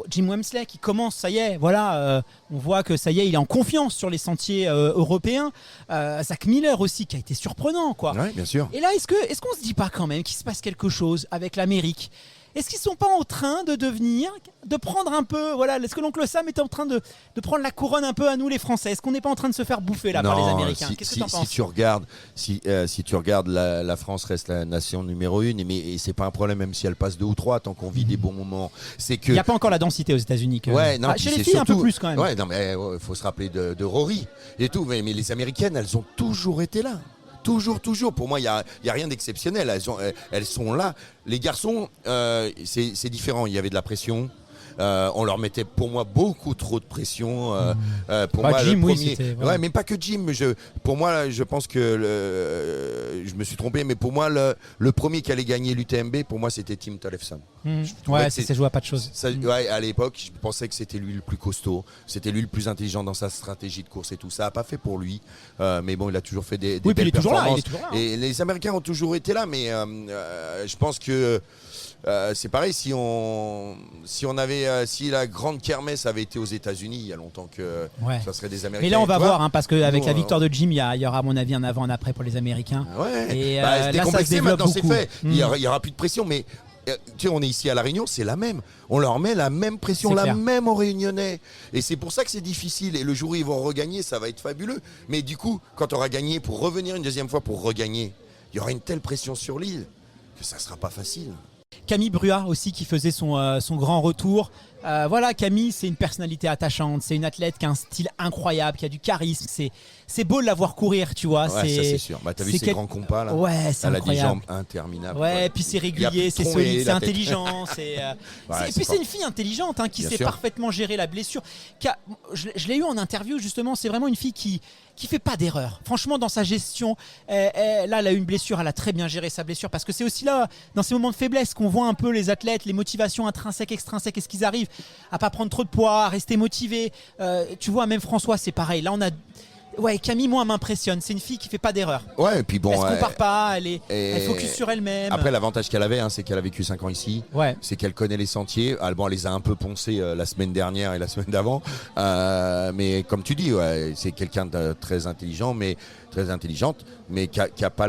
Speaker 2: Jim Wemsley qui commence, ça y est, on voit que ça y est, il est en confiance sur les sentiers européens. Zach Miller aussi qui a été surprenant, quoi.
Speaker 3: Ouais, bien sûr.
Speaker 2: Et là, est-ce qu'on se dit pas quand même qu'il se passe quelque chose avec l'Amérique? Est-ce qu'ils ne sont pas en train de prendre un peu, est-ce que l'oncle Sam est en train de prendre la couronne un peu à nous les Français? Est-ce qu'on n'est pas en train de se faire bouffer là par les Américains? Qu'est-ce que tu en penses?
Speaker 3: Si tu regardes, la France reste la nation numéro 1, mais c'est pas un problème même si elle passe 2 ou 3 tant qu'on vit des bons moments. Il
Speaker 2: n'y a pas encore la densité aux États-Unis. Chez les filles, surtout, un peu plus quand même.
Speaker 3: Il faut se rappeler de Rory et tout, mais les Américaines, elles ont toujours été là. Toujours. Pour moi, il y a rien d'exceptionnel. Elles sont là. Les garçons, c'est différent. Il y avait de la pression. On leur mettait, pour moi, beaucoup trop de pression. Pour moi,
Speaker 2: Jim,
Speaker 3: le premier, mais pas que Jim. Pour moi, je pense que je me suis trompé. Mais pour moi, le premier qui allait gagner l'UTMB, pour moi, c'était Tim Tollefson. Je trouvais
Speaker 2: Ouais,
Speaker 3: que
Speaker 2: ça joue à pas de choses.
Speaker 3: Ouais, à l'époque, je pensais que c'était lui le plus costaud, c'était lui le plus intelligent dans sa stratégie de course et tout. Ça n'a pas fait pour lui, mais bon, il a toujours fait des
Speaker 2: Oui, puis il
Speaker 3: belles
Speaker 2: est toujours là.
Speaker 3: performances.
Speaker 2: Il est toujours là.
Speaker 3: Et les Américains ont toujours été là, mais je pense que c'est pareil. Si la grande kermesse avait été aux États-Unis, il y a longtemps que
Speaker 2: Ouais.
Speaker 3: ça serait des Américains.
Speaker 2: Mais là, on va
Speaker 3: Et toi,
Speaker 2: voir, hein, parce qu'avec
Speaker 3: nous,
Speaker 2: la victoire de Jim, il y aura, à mon avis, un avant, un après pour les Américains.
Speaker 3: Ouais.
Speaker 2: Et
Speaker 3: Bah,
Speaker 2: là,
Speaker 3: c'était
Speaker 2: ça se
Speaker 3: complexé,
Speaker 2: développe
Speaker 3: maintenant c'est
Speaker 2: beaucoup.
Speaker 3: fait. Il y aura plus de pression, mais tu sais, on est ici à La Réunion, c'est la même. On leur met la même pression,
Speaker 2: C'est
Speaker 3: la
Speaker 2: clair.
Speaker 3: même aux Réunionnais. Et c'est pour ça que c'est difficile. Et le jour où ils vont regagner, ça va être fabuleux. Mais du coup, quand on aura gagné, pour revenir une deuxième fois pour regagner, il y aura une telle pression sur l'île que ça sera pas facile.
Speaker 2: Camille Brua aussi qui faisait son grand retour. Voilà, Camille, c'est une personnalité attachante, c'est une athlète qui a un style incroyable, qui a du charisme. C'est beau de la voir courir, tu vois.
Speaker 3: Ouais, ça c'est sûr. Bah, t'as vu ces grands compas là.
Speaker 2: Ouais, c'est
Speaker 3: Elle a des
Speaker 2: incroyable.
Speaker 3: jambes interminables.
Speaker 2: Ouais, puis c'est
Speaker 3: Il y a plus
Speaker 2: régulier,
Speaker 3: de
Speaker 2: c'est
Speaker 3: tronc et
Speaker 2: solide, c'est
Speaker 3: la tête.
Speaker 2: intelligent.
Speaker 3: Ouais,
Speaker 2: Et
Speaker 3: c'est
Speaker 2: puis
Speaker 3: fort.
Speaker 2: c'est une fille intelligente qui
Speaker 3: Bien
Speaker 2: sait
Speaker 3: sûr.
Speaker 2: parfaitement gérer la blessure. Je l'ai eu en interview justement, c'est vraiment une fille qui fait pas d'erreur. Franchement, dans sa gestion, là, elle a eu une blessure, elle a très bien géré sa blessure parce que c'est aussi là, dans ces moments de faiblesse, qu'on voit un peu les athlètes, les motivations intrinsèques, extrinsèques, est-ce qu'ils arrivent à pas prendre trop de poids, à rester motivés. Tu vois, même François, c'est pareil. Là, on a... Ouais, Camille, moi, m'impressionne. C'est une fille qui fait pas d'erreur.
Speaker 3: Ouais, et puis bon.
Speaker 2: Elle se compare pas, elle focus sur elle-même.
Speaker 3: Après, l'avantage qu'elle avait, c'est qu'elle a vécu 5 ans ici.
Speaker 2: Ouais.
Speaker 3: C'est qu'elle connaît les sentiers. Bon, elle les a un peu poncés la semaine dernière et la semaine d'avant. Mais comme tu dis, ouais, c'est quelqu'un de très intelligent, mais très intelligente, mais qui a pas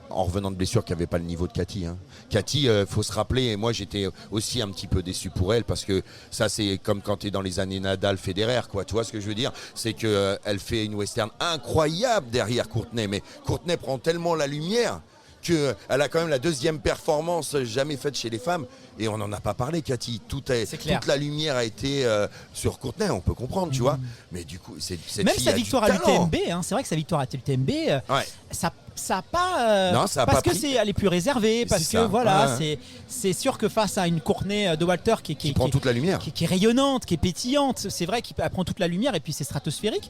Speaker 3: en revenant de blessure, qui avait pas le niveau de Cathy. Hein. Cathy, faut se rappeler, et moi j'étais aussi un petit peu déçu pour elle, parce que ça c'est comme quand tu es dans les années Nadal, Federer, quoi. Tu vois ce que je veux dire? C'est que elle fait une western incroyable derrière Courtenay, mais Courtenay prend tellement la lumière qu'elle a quand même la deuxième performance jamais faite chez les femmes. Et on n'en a pas parlé, Cathy. Toute la lumière a été sur Courtenay, on peut comprendre, tu vois. Mais du coup, cette
Speaker 2: même
Speaker 3: fille
Speaker 2: sa
Speaker 3: a
Speaker 2: victoire
Speaker 3: du
Speaker 2: à
Speaker 3: talent.
Speaker 2: l'UTMB, c'est vrai que sa victoire à l'UTMB,
Speaker 3: Ouais.
Speaker 2: ça a pas.
Speaker 3: Non, ça a
Speaker 2: parce
Speaker 3: pas
Speaker 2: que
Speaker 3: pris.
Speaker 2: elle est plus réservée, parce
Speaker 3: C'est
Speaker 2: que
Speaker 3: ça.
Speaker 2: voilà,
Speaker 3: Ouais.
Speaker 2: c'est sûr que face à une Courtenay de Walter qui
Speaker 3: prend toute la lumière.
Speaker 2: qui est rayonnante, qui est pétillante, c'est vrai qu'elle prend toute la lumière et puis c'est stratosphérique.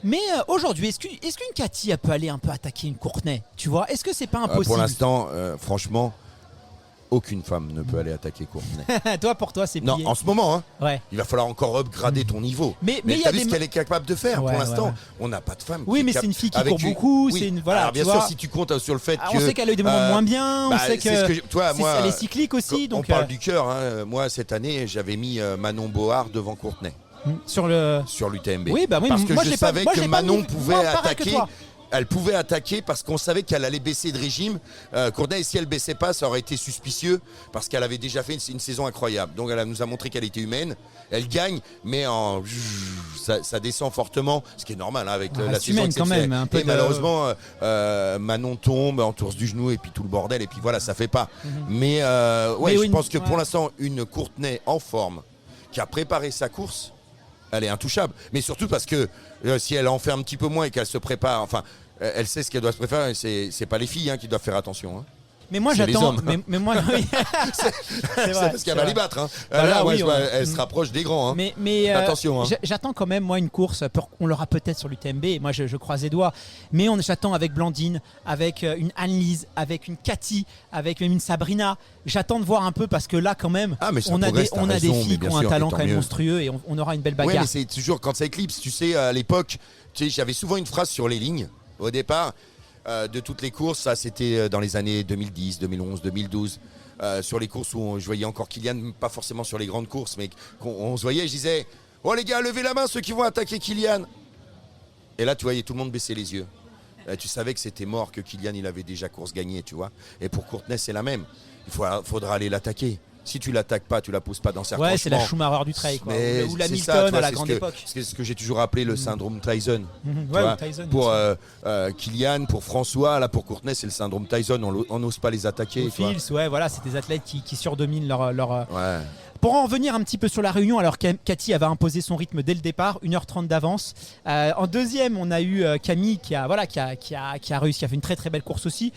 Speaker 2: Mais aujourd'hui, est-ce qu'une Cathy elle peut aller un peu attaquer une Courtenay? Tu vois, est-ce que c'est pas impossible?
Speaker 3: Pour l'instant, franchement, aucune femme ne peut aller attaquer Courtenay.
Speaker 2: Pour toi, c'est
Speaker 3: Non,
Speaker 2: plié.
Speaker 3: en ce moment, hein,
Speaker 2: Ouais.
Speaker 3: il va falloir encore upgrader ton niveau.
Speaker 2: Mais il y
Speaker 3: t'as
Speaker 2: a
Speaker 3: vu
Speaker 2: des
Speaker 3: ce qu'elle est capable de faire.
Speaker 2: Ouais,
Speaker 3: Pour l'instant,
Speaker 2: ouais.
Speaker 3: on n'a pas de femme.
Speaker 2: Oui,
Speaker 3: qui est
Speaker 2: mais c'est une fille qui
Speaker 3: avec
Speaker 2: court beaucoup.
Speaker 3: Oui.
Speaker 2: C'est une voilà.
Speaker 3: Alors bien
Speaker 2: tu
Speaker 3: sûr,
Speaker 2: vois.
Speaker 3: si tu comptes sur le fait
Speaker 2: Ah,
Speaker 3: que
Speaker 2: on sait qu'elle a eu des moments moins bien, on sait
Speaker 3: c'est
Speaker 2: que,
Speaker 3: ce que toi, moi,
Speaker 2: elle est cyclique aussi,
Speaker 3: on
Speaker 2: donc
Speaker 3: parle du cœur. Hein. Moi, cette année, j'avais mis Manon Board devant Courtenay
Speaker 2: sur le.
Speaker 3: sur l'UTMB.
Speaker 2: Oui, bah oui,
Speaker 3: parce que
Speaker 2: moi,
Speaker 3: je
Speaker 2: l'ai pas-
Speaker 3: savais
Speaker 2: moi,
Speaker 3: que
Speaker 2: j'ai pas
Speaker 3: Manon
Speaker 2: mis-
Speaker 3: pouvait
Speaker 2: moi, pareil que
Speaker 3: attaquer.
Speaker 2: toi.
Speaker 3: Elle pouvait attaquer parce qu'on savait qu'elle allait baisser de régime. Courtenay, si elle baissait pas, ça aurait été suspicieux parce qu'elle avait déjà fait une saison incroyable. Donc elle nous a montré qu'elle était humaine. Elle gagne, mais ça descend fortement, ce qui est normal hein, avec la
Speaker 2: reste
Speaker 3: saison
Speaker 2: humaine quand même, un peu
Speaker 3: et
Speaker 2: de-
Speaker 3: malheureusement, Manon tombe, entourse du genou et puis tout le bordel et puis voilà, ça fait pas. Mais ouais, je pense que pour l'instant, une Courtenay en forme qui a préparé sa course, elle est intouchable. Mais surtout parce que si elle en fait un petit peu moins et qu'elle se prépare, enfin, elle sait ce qu'elle doit se préparer. C'est pas les filles qui doivent faire attention. Hein.
Speaker 2: Mais moi
Speaker 3: C'est les
Speaker 2: j'attends.
Speaker 3: hommes.
Speaker 2: Mais moi, oui.
Speaker 3: C'est parce qu'elle va les battre. Hein.
Speaker 2: Bah là,
Speaker 3: Là,
Speaker 2: oui,
Speaker 3: elle se rapproche des grands. Hein.
Speaker 2: Mais
Speaker 3: Attention. Hein.
Speaker 2: J'attends quand même moi une course. On l'aura peut-être sur l'UTMB. Moi je croise les doigts. Mais j'attends avec Blandine, avec une Anne-Lise, avec une Cathy, avec même une Sabrina. J'attends de voir un peu parce que là quand même,
Speaker 3: Ah, mais ça
Speaker 2: on a
Speaker 3: progresse,
Speaker 2: des
Speaker 3: t'as raison, mais
Speaker 2: filles qui
Speaker 3: bien
Speaker 2: ont un
Speaker 3: sûr,
Speaker 2: talent
Speaker 3: et tant
Speaker 2: quand même
Speaker 3: mieux.
Speaker 2: monstrueux et on aura une belle
Speaker 3: Ouais,
Speaker 2: bagarre.
Speaker 3: mais c'est toujours quand ça éclipse. Tu sais, à l'époque, j'avais souvent une phrase sur les lignes. Au départ, de toutes les courses, ça c'était dans les années 2010, 2011, 2012. Sur les courses où je voyais encore Kylian, pas forcément sur les grandes courses, mais on se voyait, je disais « Oh les gars, levez la main ceux qui vont attaquer Kylian !» Et là, tu voyais tout le monde baisser les yeux. Tu savais que c'était mort, que Kylian, il avait déjà course gagnée, tu vois. Et pour Courtenay, c'est la même. Faudra aller l'attaquer. Si tu l'attaques pas, tu la pousses pas dans ses
Speaker 2: Ouais, c'est la
Speaker 3: retranchements.
Speaker 2: Schumacher du trail, quoi.
Speaker 3: Mais
Speaker 2: Ou
Speaker 3: c'est
Speaker 2: l'Hamilton
Speaker 3: ça, tu
Speaker 2: à
Speaker 3: vois,
Speaker 2: la
Speaker 3: c'est
Speaker 2: grande
Speaker 3: ce que-
Speaker 2: époque.
Speaker 3: C'est ce que j'ai toujours appelé le syndrome Tyson.
Speaker 2: Ouais,
Speaker 3: Tu vois,
Speaker 2: ou Tyson,
Speaker 3: pour
Speaker 2: aussi.
Speaker 3: Kylian, pour François, là pour Courtenay, c'est le syndrome Tyson. On n'ose pas les attaquer.
Speaker 2: Ou
Speaker 3: tu vois.
Speaker 2: Fils, ouais, voilà, c'est des athlètes qui surdominent leur.
Speaker 3: Ouais.
Speaker 2: Pour en revenir un petit peu sur la Réunion, alors Cathy avait imposé son rythme dès le départ, 1h30 d'avance. En deuxième, on a eu Camille qui a réussi, qui a fait une très très belle course aussi.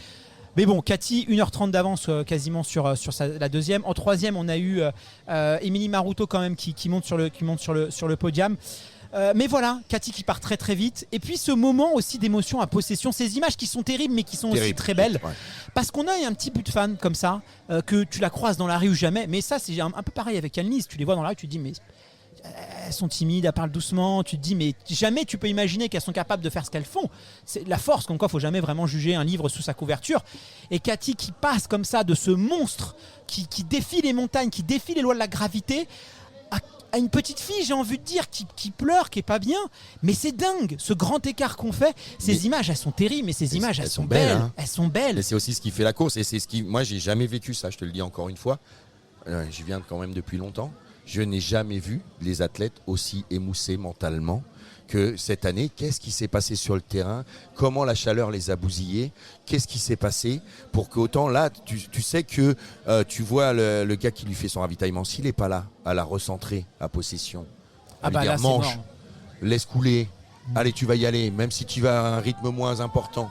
Speaker 2: Mais bon, Cathy, 1h30 d'avance quasiment sur la deuxième. En troisième, on a eu Émilie Marouto quand même qui monte sur le podium. Mais voilà, Cathy qui part très très vite. Et puis ce moment aussi d'émotion à possession, ces images qui sont terribles mais qui sont aussi très belles.
Speaker 3: Ouais.
Speaker 2: Parce qu'on a un petit but de fan comme ça, que tu la croises dans la rue ou jamais. Mais ça, c'est un peu pareil avec Annelise. Tu les vois dans la rue, tu te dis, mais elles sont timides, elles parlent doucement. Tu te dis, mais jamais tu peux imaginer qu'elles sont capables de faire ce qu'elles font. C'est la force, comme quoi il ne faut jamais vraiment juger un livre sous sa couverture. Et Cathy qui passe comme ça de ce monstre qui défie les montagnes, qui défie les lois de la gravité, à une petite fille, j'ai envie de dire, qui pleure, qui est pas bien. Mais c'est dingue, ce grand écart qu'on fait. Ces images, elles sont terribles, mais ces images, elles sont belles.
Speaker 3: Hein.
Speaker 2: Elles sont belles.
Speaker 3: Et c'est aussi ce qui fait la course. Et c'est ce qui, moi, j'ai jamais vécu ça. Je te le dis encore une fois. Je viens quand même depuis longtemps. Je n'ai jamais vu les athlètes aussi émoussés mentalement que cette année. Qu'est-ce qui s'est passé sur le terrain? Comment la chaleur les a bousillés? Qu'est-ce qui s'est passé pour qu'autant là, tu sais que tu vois le gars qui lui fait son ravitaillement, s'il n'est pas là, à la recentrer, à possession, à lui dire
Speaker 2: là,
Speaker 3: mange,
Speaker 2: c'est mort.
Speaker 3: laisse couler, allez tu vas y aller, même si tu vas à un rythme moins important.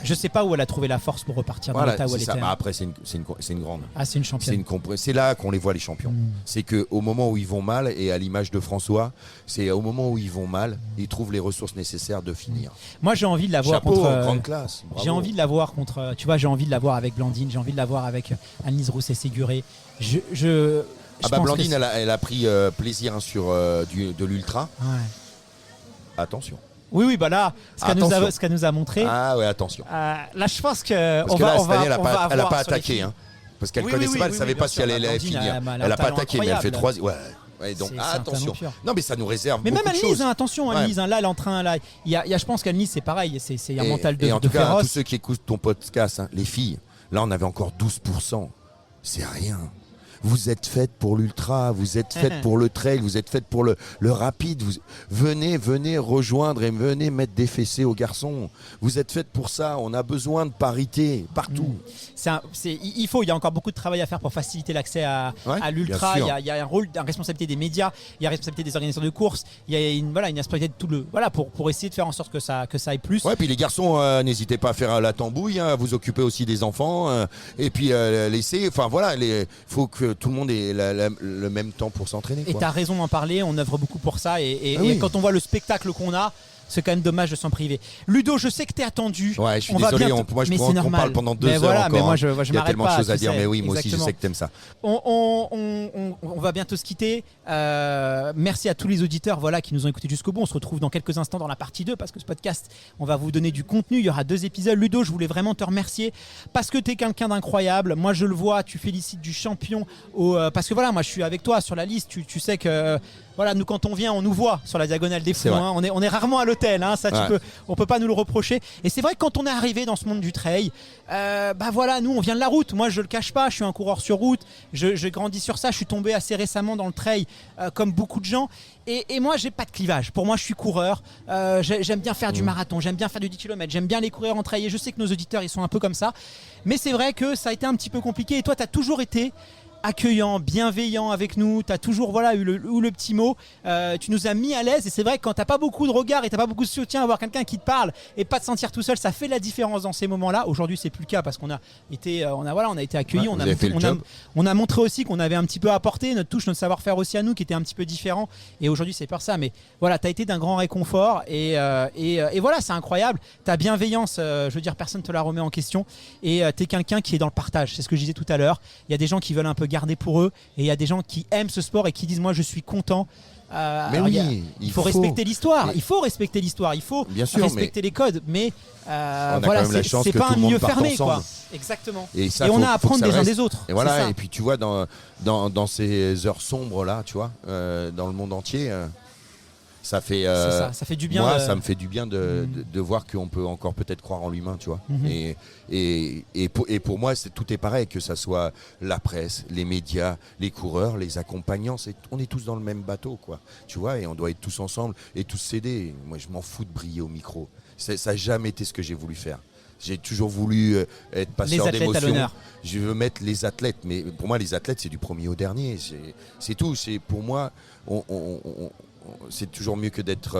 Speaker 2: Je sais pas où elle a trouvé la force pour repartir dans l'état où elle
Speaker 3: c'est ça.
Speaker 2: était.
Speaker 3: Après, c'est une grande.
Speaker 2: Ah, c'est une championne.
Speaker 3: C'est là qu'on les voit, les champions. C'est qu'au moment où ils vont mal, et à l'image de François, c'est au moment où ils vont mal, ils trouvent les ressources nécessaires de finir.
Speaker 2: Moi, j'ai envie de la voir
Speaker 3: Chapeau,
Speaker 2: contre.
Speaker 3: grande classe. Bravo.
Speaker 2: J'ai envie de la voir contre. Tu vois, j'ai envie de la voir avec Blandine, j'ai envie de la voir avec Annelise Rousset-Séguré. Je pense
Speaker 3: Blandine,
Speaker 2: que
Speaker 3: elle a pris plaisir hein, sur de l'ultra.
Speaker 2: Ouais.
Speaker 3: Attention.
Speaker 2: Oui, bah là, ce qu'elle nous a montré.
Speaker 3: Ah ouais, attention.
Speaker 2: Là, je pense que
Speaker 3: Parce que là, cette année, elle n'a pas attaqué. Hein, parce qu'elle connaissait pas, elle savait pas si elle allait finir. Elle n'a pas attaqué, mais elle fait 3. Ouais, donc attention. Non, mais ça nous réserve.
Speaker 2: Mais
Speaker 3: beaucoup
Speaker 2: même
Speaker 3: de
Speaker 2: Annelise,
Speaker 3: choses.
Speaker 2: attention, Annelise, là, elle est en train. Là, je pense qu'Annelise, c'est pareil. C'est un mental de
Speaker 3: féroce. Et en tout cas,
Speaker 2: féroce.
Speaker 3: tous ceux qui écoutent ton podcast, les filles, là, on avait encore 12%. C'est rien. Vous êtes faites pour l'ultra, vous êtes faites pour le trail, vous êtes faites pour le rapide. Venez rejoindre et venez mettre des fessées aux garçons. Vous êtes faites pour ça. On a besoin de parité partout.
Speaker 2: Il y a encore beaucoup de travail à faire pour faciliter l'accès à l'ultra. Il y a un rôle, une responsabilité des médias, il y a la responsabilité des organisateurs de courses. Il y a une responsabilité de tout le pour essayer de faire en sorte que ça aille plus.
Speaker 3: Ouais, puis les garçons, n'hésitez pas à faire la tambouille, à vous occuper aussi des enfants, et puis laisser. Enfin voilà, faut que tout le monde ait le même temps pour s'entraîner.
Speaker 2: Et tu as raison d'en parler, on œuvre beaucoup pour ça. Et quand on voit le spectacle qu'on a, c'est quand même dommage de s'en priver. Ludo, je sais que t'es attendu.
Speaker 3: Ouais, je suis désolé, moi je pourrais qu'on parle pendant 2 heures encore.
Speaker 2: Mais moi, je
Speaker 3: il y a tellement de choses à dire, mais oui, moi
Speaker 2: exactement.
Speaker 3: aussi je sais que t'aimes ça.
Speaker 2: On va bientôt se quitter. Merci à tous les auditeurs qui nous ont écoutés jusqu'au bout. On se retrouve dans quelques instants dans la partie 2 parce que ce podcast, on va vous donner du contenu. Il y aura 2 épisodes. Ludo, je voulais vraiment te remercier parce que t'es quelqu'un d'incroyable. Moi, je le vois, tu félicites du champion. Parce que moi, je suis avec toi sur la liste. Tu sais que nous, quand on vient, on nous voit sur la diagonale des fous. Hein. On est rarement à l'hôtel. Hein. Ça, on peut pas nous le reprocher. Et c'est vrai que quand on est arrivé dans ce monde du trail, nous, on vient de la route. Moi, je le cache pas. Je suis un coureur sur route. Je grandis sur ça. Je suis tombé assez récemment dans le trail, comme beaucoup de gens. Et moi, j'ai pas de clivage. Pour moi, je suis coureur. J'aime bien faire du marathon. J'aime bien faire du 10 km. J'aime bien les courir en trail. Et je sais que nos auditeurs, ils sont un peu comme ça. Mais c'est vrai que ça a été un petit peu compliqué. Et toi, tu as toujours été accueillant, bienveillant avec nous, tu as toujours eu le petit mot, tu nous as mis à l'aise et c'est vrai que quand tu n'as pas beaucoup de regard et tu n'as pas beaucoup de soutien, avoir quelqu'un qui te parle et pas te sentir tout seul, ça fait la différence dans ces moments-là. Aujourd'hui, c'est plus le cas parce qu'on a été accueillis, on a montré aussi qu'on avait un petit peu apporté notre touche, notre savoir-faire aussi à nous qui était un petit peu différent et aujourd'hui c'est pas ça, mais voilà, tu as été d'un grand réconfort et voilà, c'est incroyable, ta bienveillance, je veux dire, personne te la remet en question et tu es quelqu'un qui est dans le partage, c'est ce que je disais tout à l'heure, il y a des gens qui veulent un peu garder pour eux et il y a des gens qui aiment ce sport et qui disent moi je suis content.
Speaker 3: Mais oui,
Speaker 2: il faut respecter l'histoire, il faut respecter l'histoire, il faut respecter les codes, mais c'est pas un milieu fermé quoi. Exactement. Et on a à apprendre des uns des autres.
Speaker 3: Et voilà, et puis tu vois dans ces heures sombres là, tu vois, dans le monde entier, ça fait
Speaker 2: ça fait du bien.
Speaker 3: Moi, ça me fait du bien de voir qu'on peut encore peut-être croire en l'humain, tu vois. Et pour moi, tout est pareil, que ça soit la presse, les médias, les coureurs, les accompagnants, on est tous dans le même bateau, quoi. Tu vois, et on doit être tous ensemble et tous s'aider. Moi, je m'en fous de briller au micro. Ça n'a jamais été ce que j'ai voulu faire. J'ai toujours voulu être passeur d'émotions. Je veux mettre les athlètes, mais pour moi, les athlètes, c'est du premier au dernier. C'est tout. C'est pour moi, c'est toujours mieux que d'être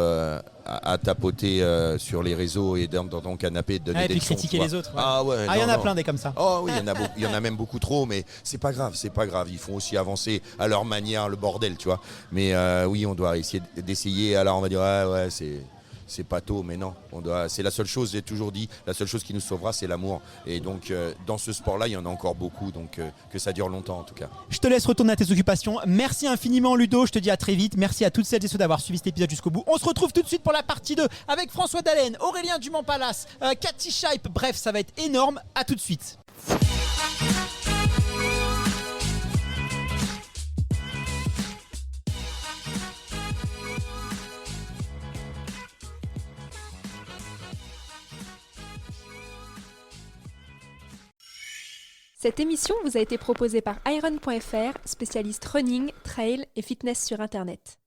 Speaker 3: à tapoter sur les réseaux et dans ton canapé et de donner
Speaker 2: Et
Speaker 3: des
Speaker 2: puis
Speaker 3: leçons,
Speaker 2: critiquer
Speaker 3: tu vois.
Speaker 2: les autres. Ouais.
Speaker 3: Ah ouais,
Speaker 2: Il y en a
Speaker 3: non.
Speaker 2: plein des comme ça.
Speaker 3: Oh oui, il y en a même beaucoup trop, mais c'est pas grave. Ils font aussi avancer à leur manière le bordel, tu vois. Mais oui, on doit essayer d'essayer. Alors on va dire ouais, c'est pas tôt, mais non. C'est la seule chose, j'ai toujours dit, la seule chose qui nous sauvera, c'est l'amour. Et donc dans ce sport-là, il y en a encore beaucoup, donc que ça dure longtemps en tout cas.
Speaker 2: Je te laisse retourner à tes occupations. Merci infiniment Ludo, je te dis à très vite. Merci à toutes celles et ceux d'avoir suivi cet épisode jusqu'au bout. On se retrouve tout de suite pour la partie 2 avec François Dallène, Aurélien Dumont-Palace, Cathy Scheip. Bref, ça va être énorme. À tout de suite.
Speaker 1: Cette émission vous a été proposée par Iron.fr, spécialiste running, trail et fitness sur Internet.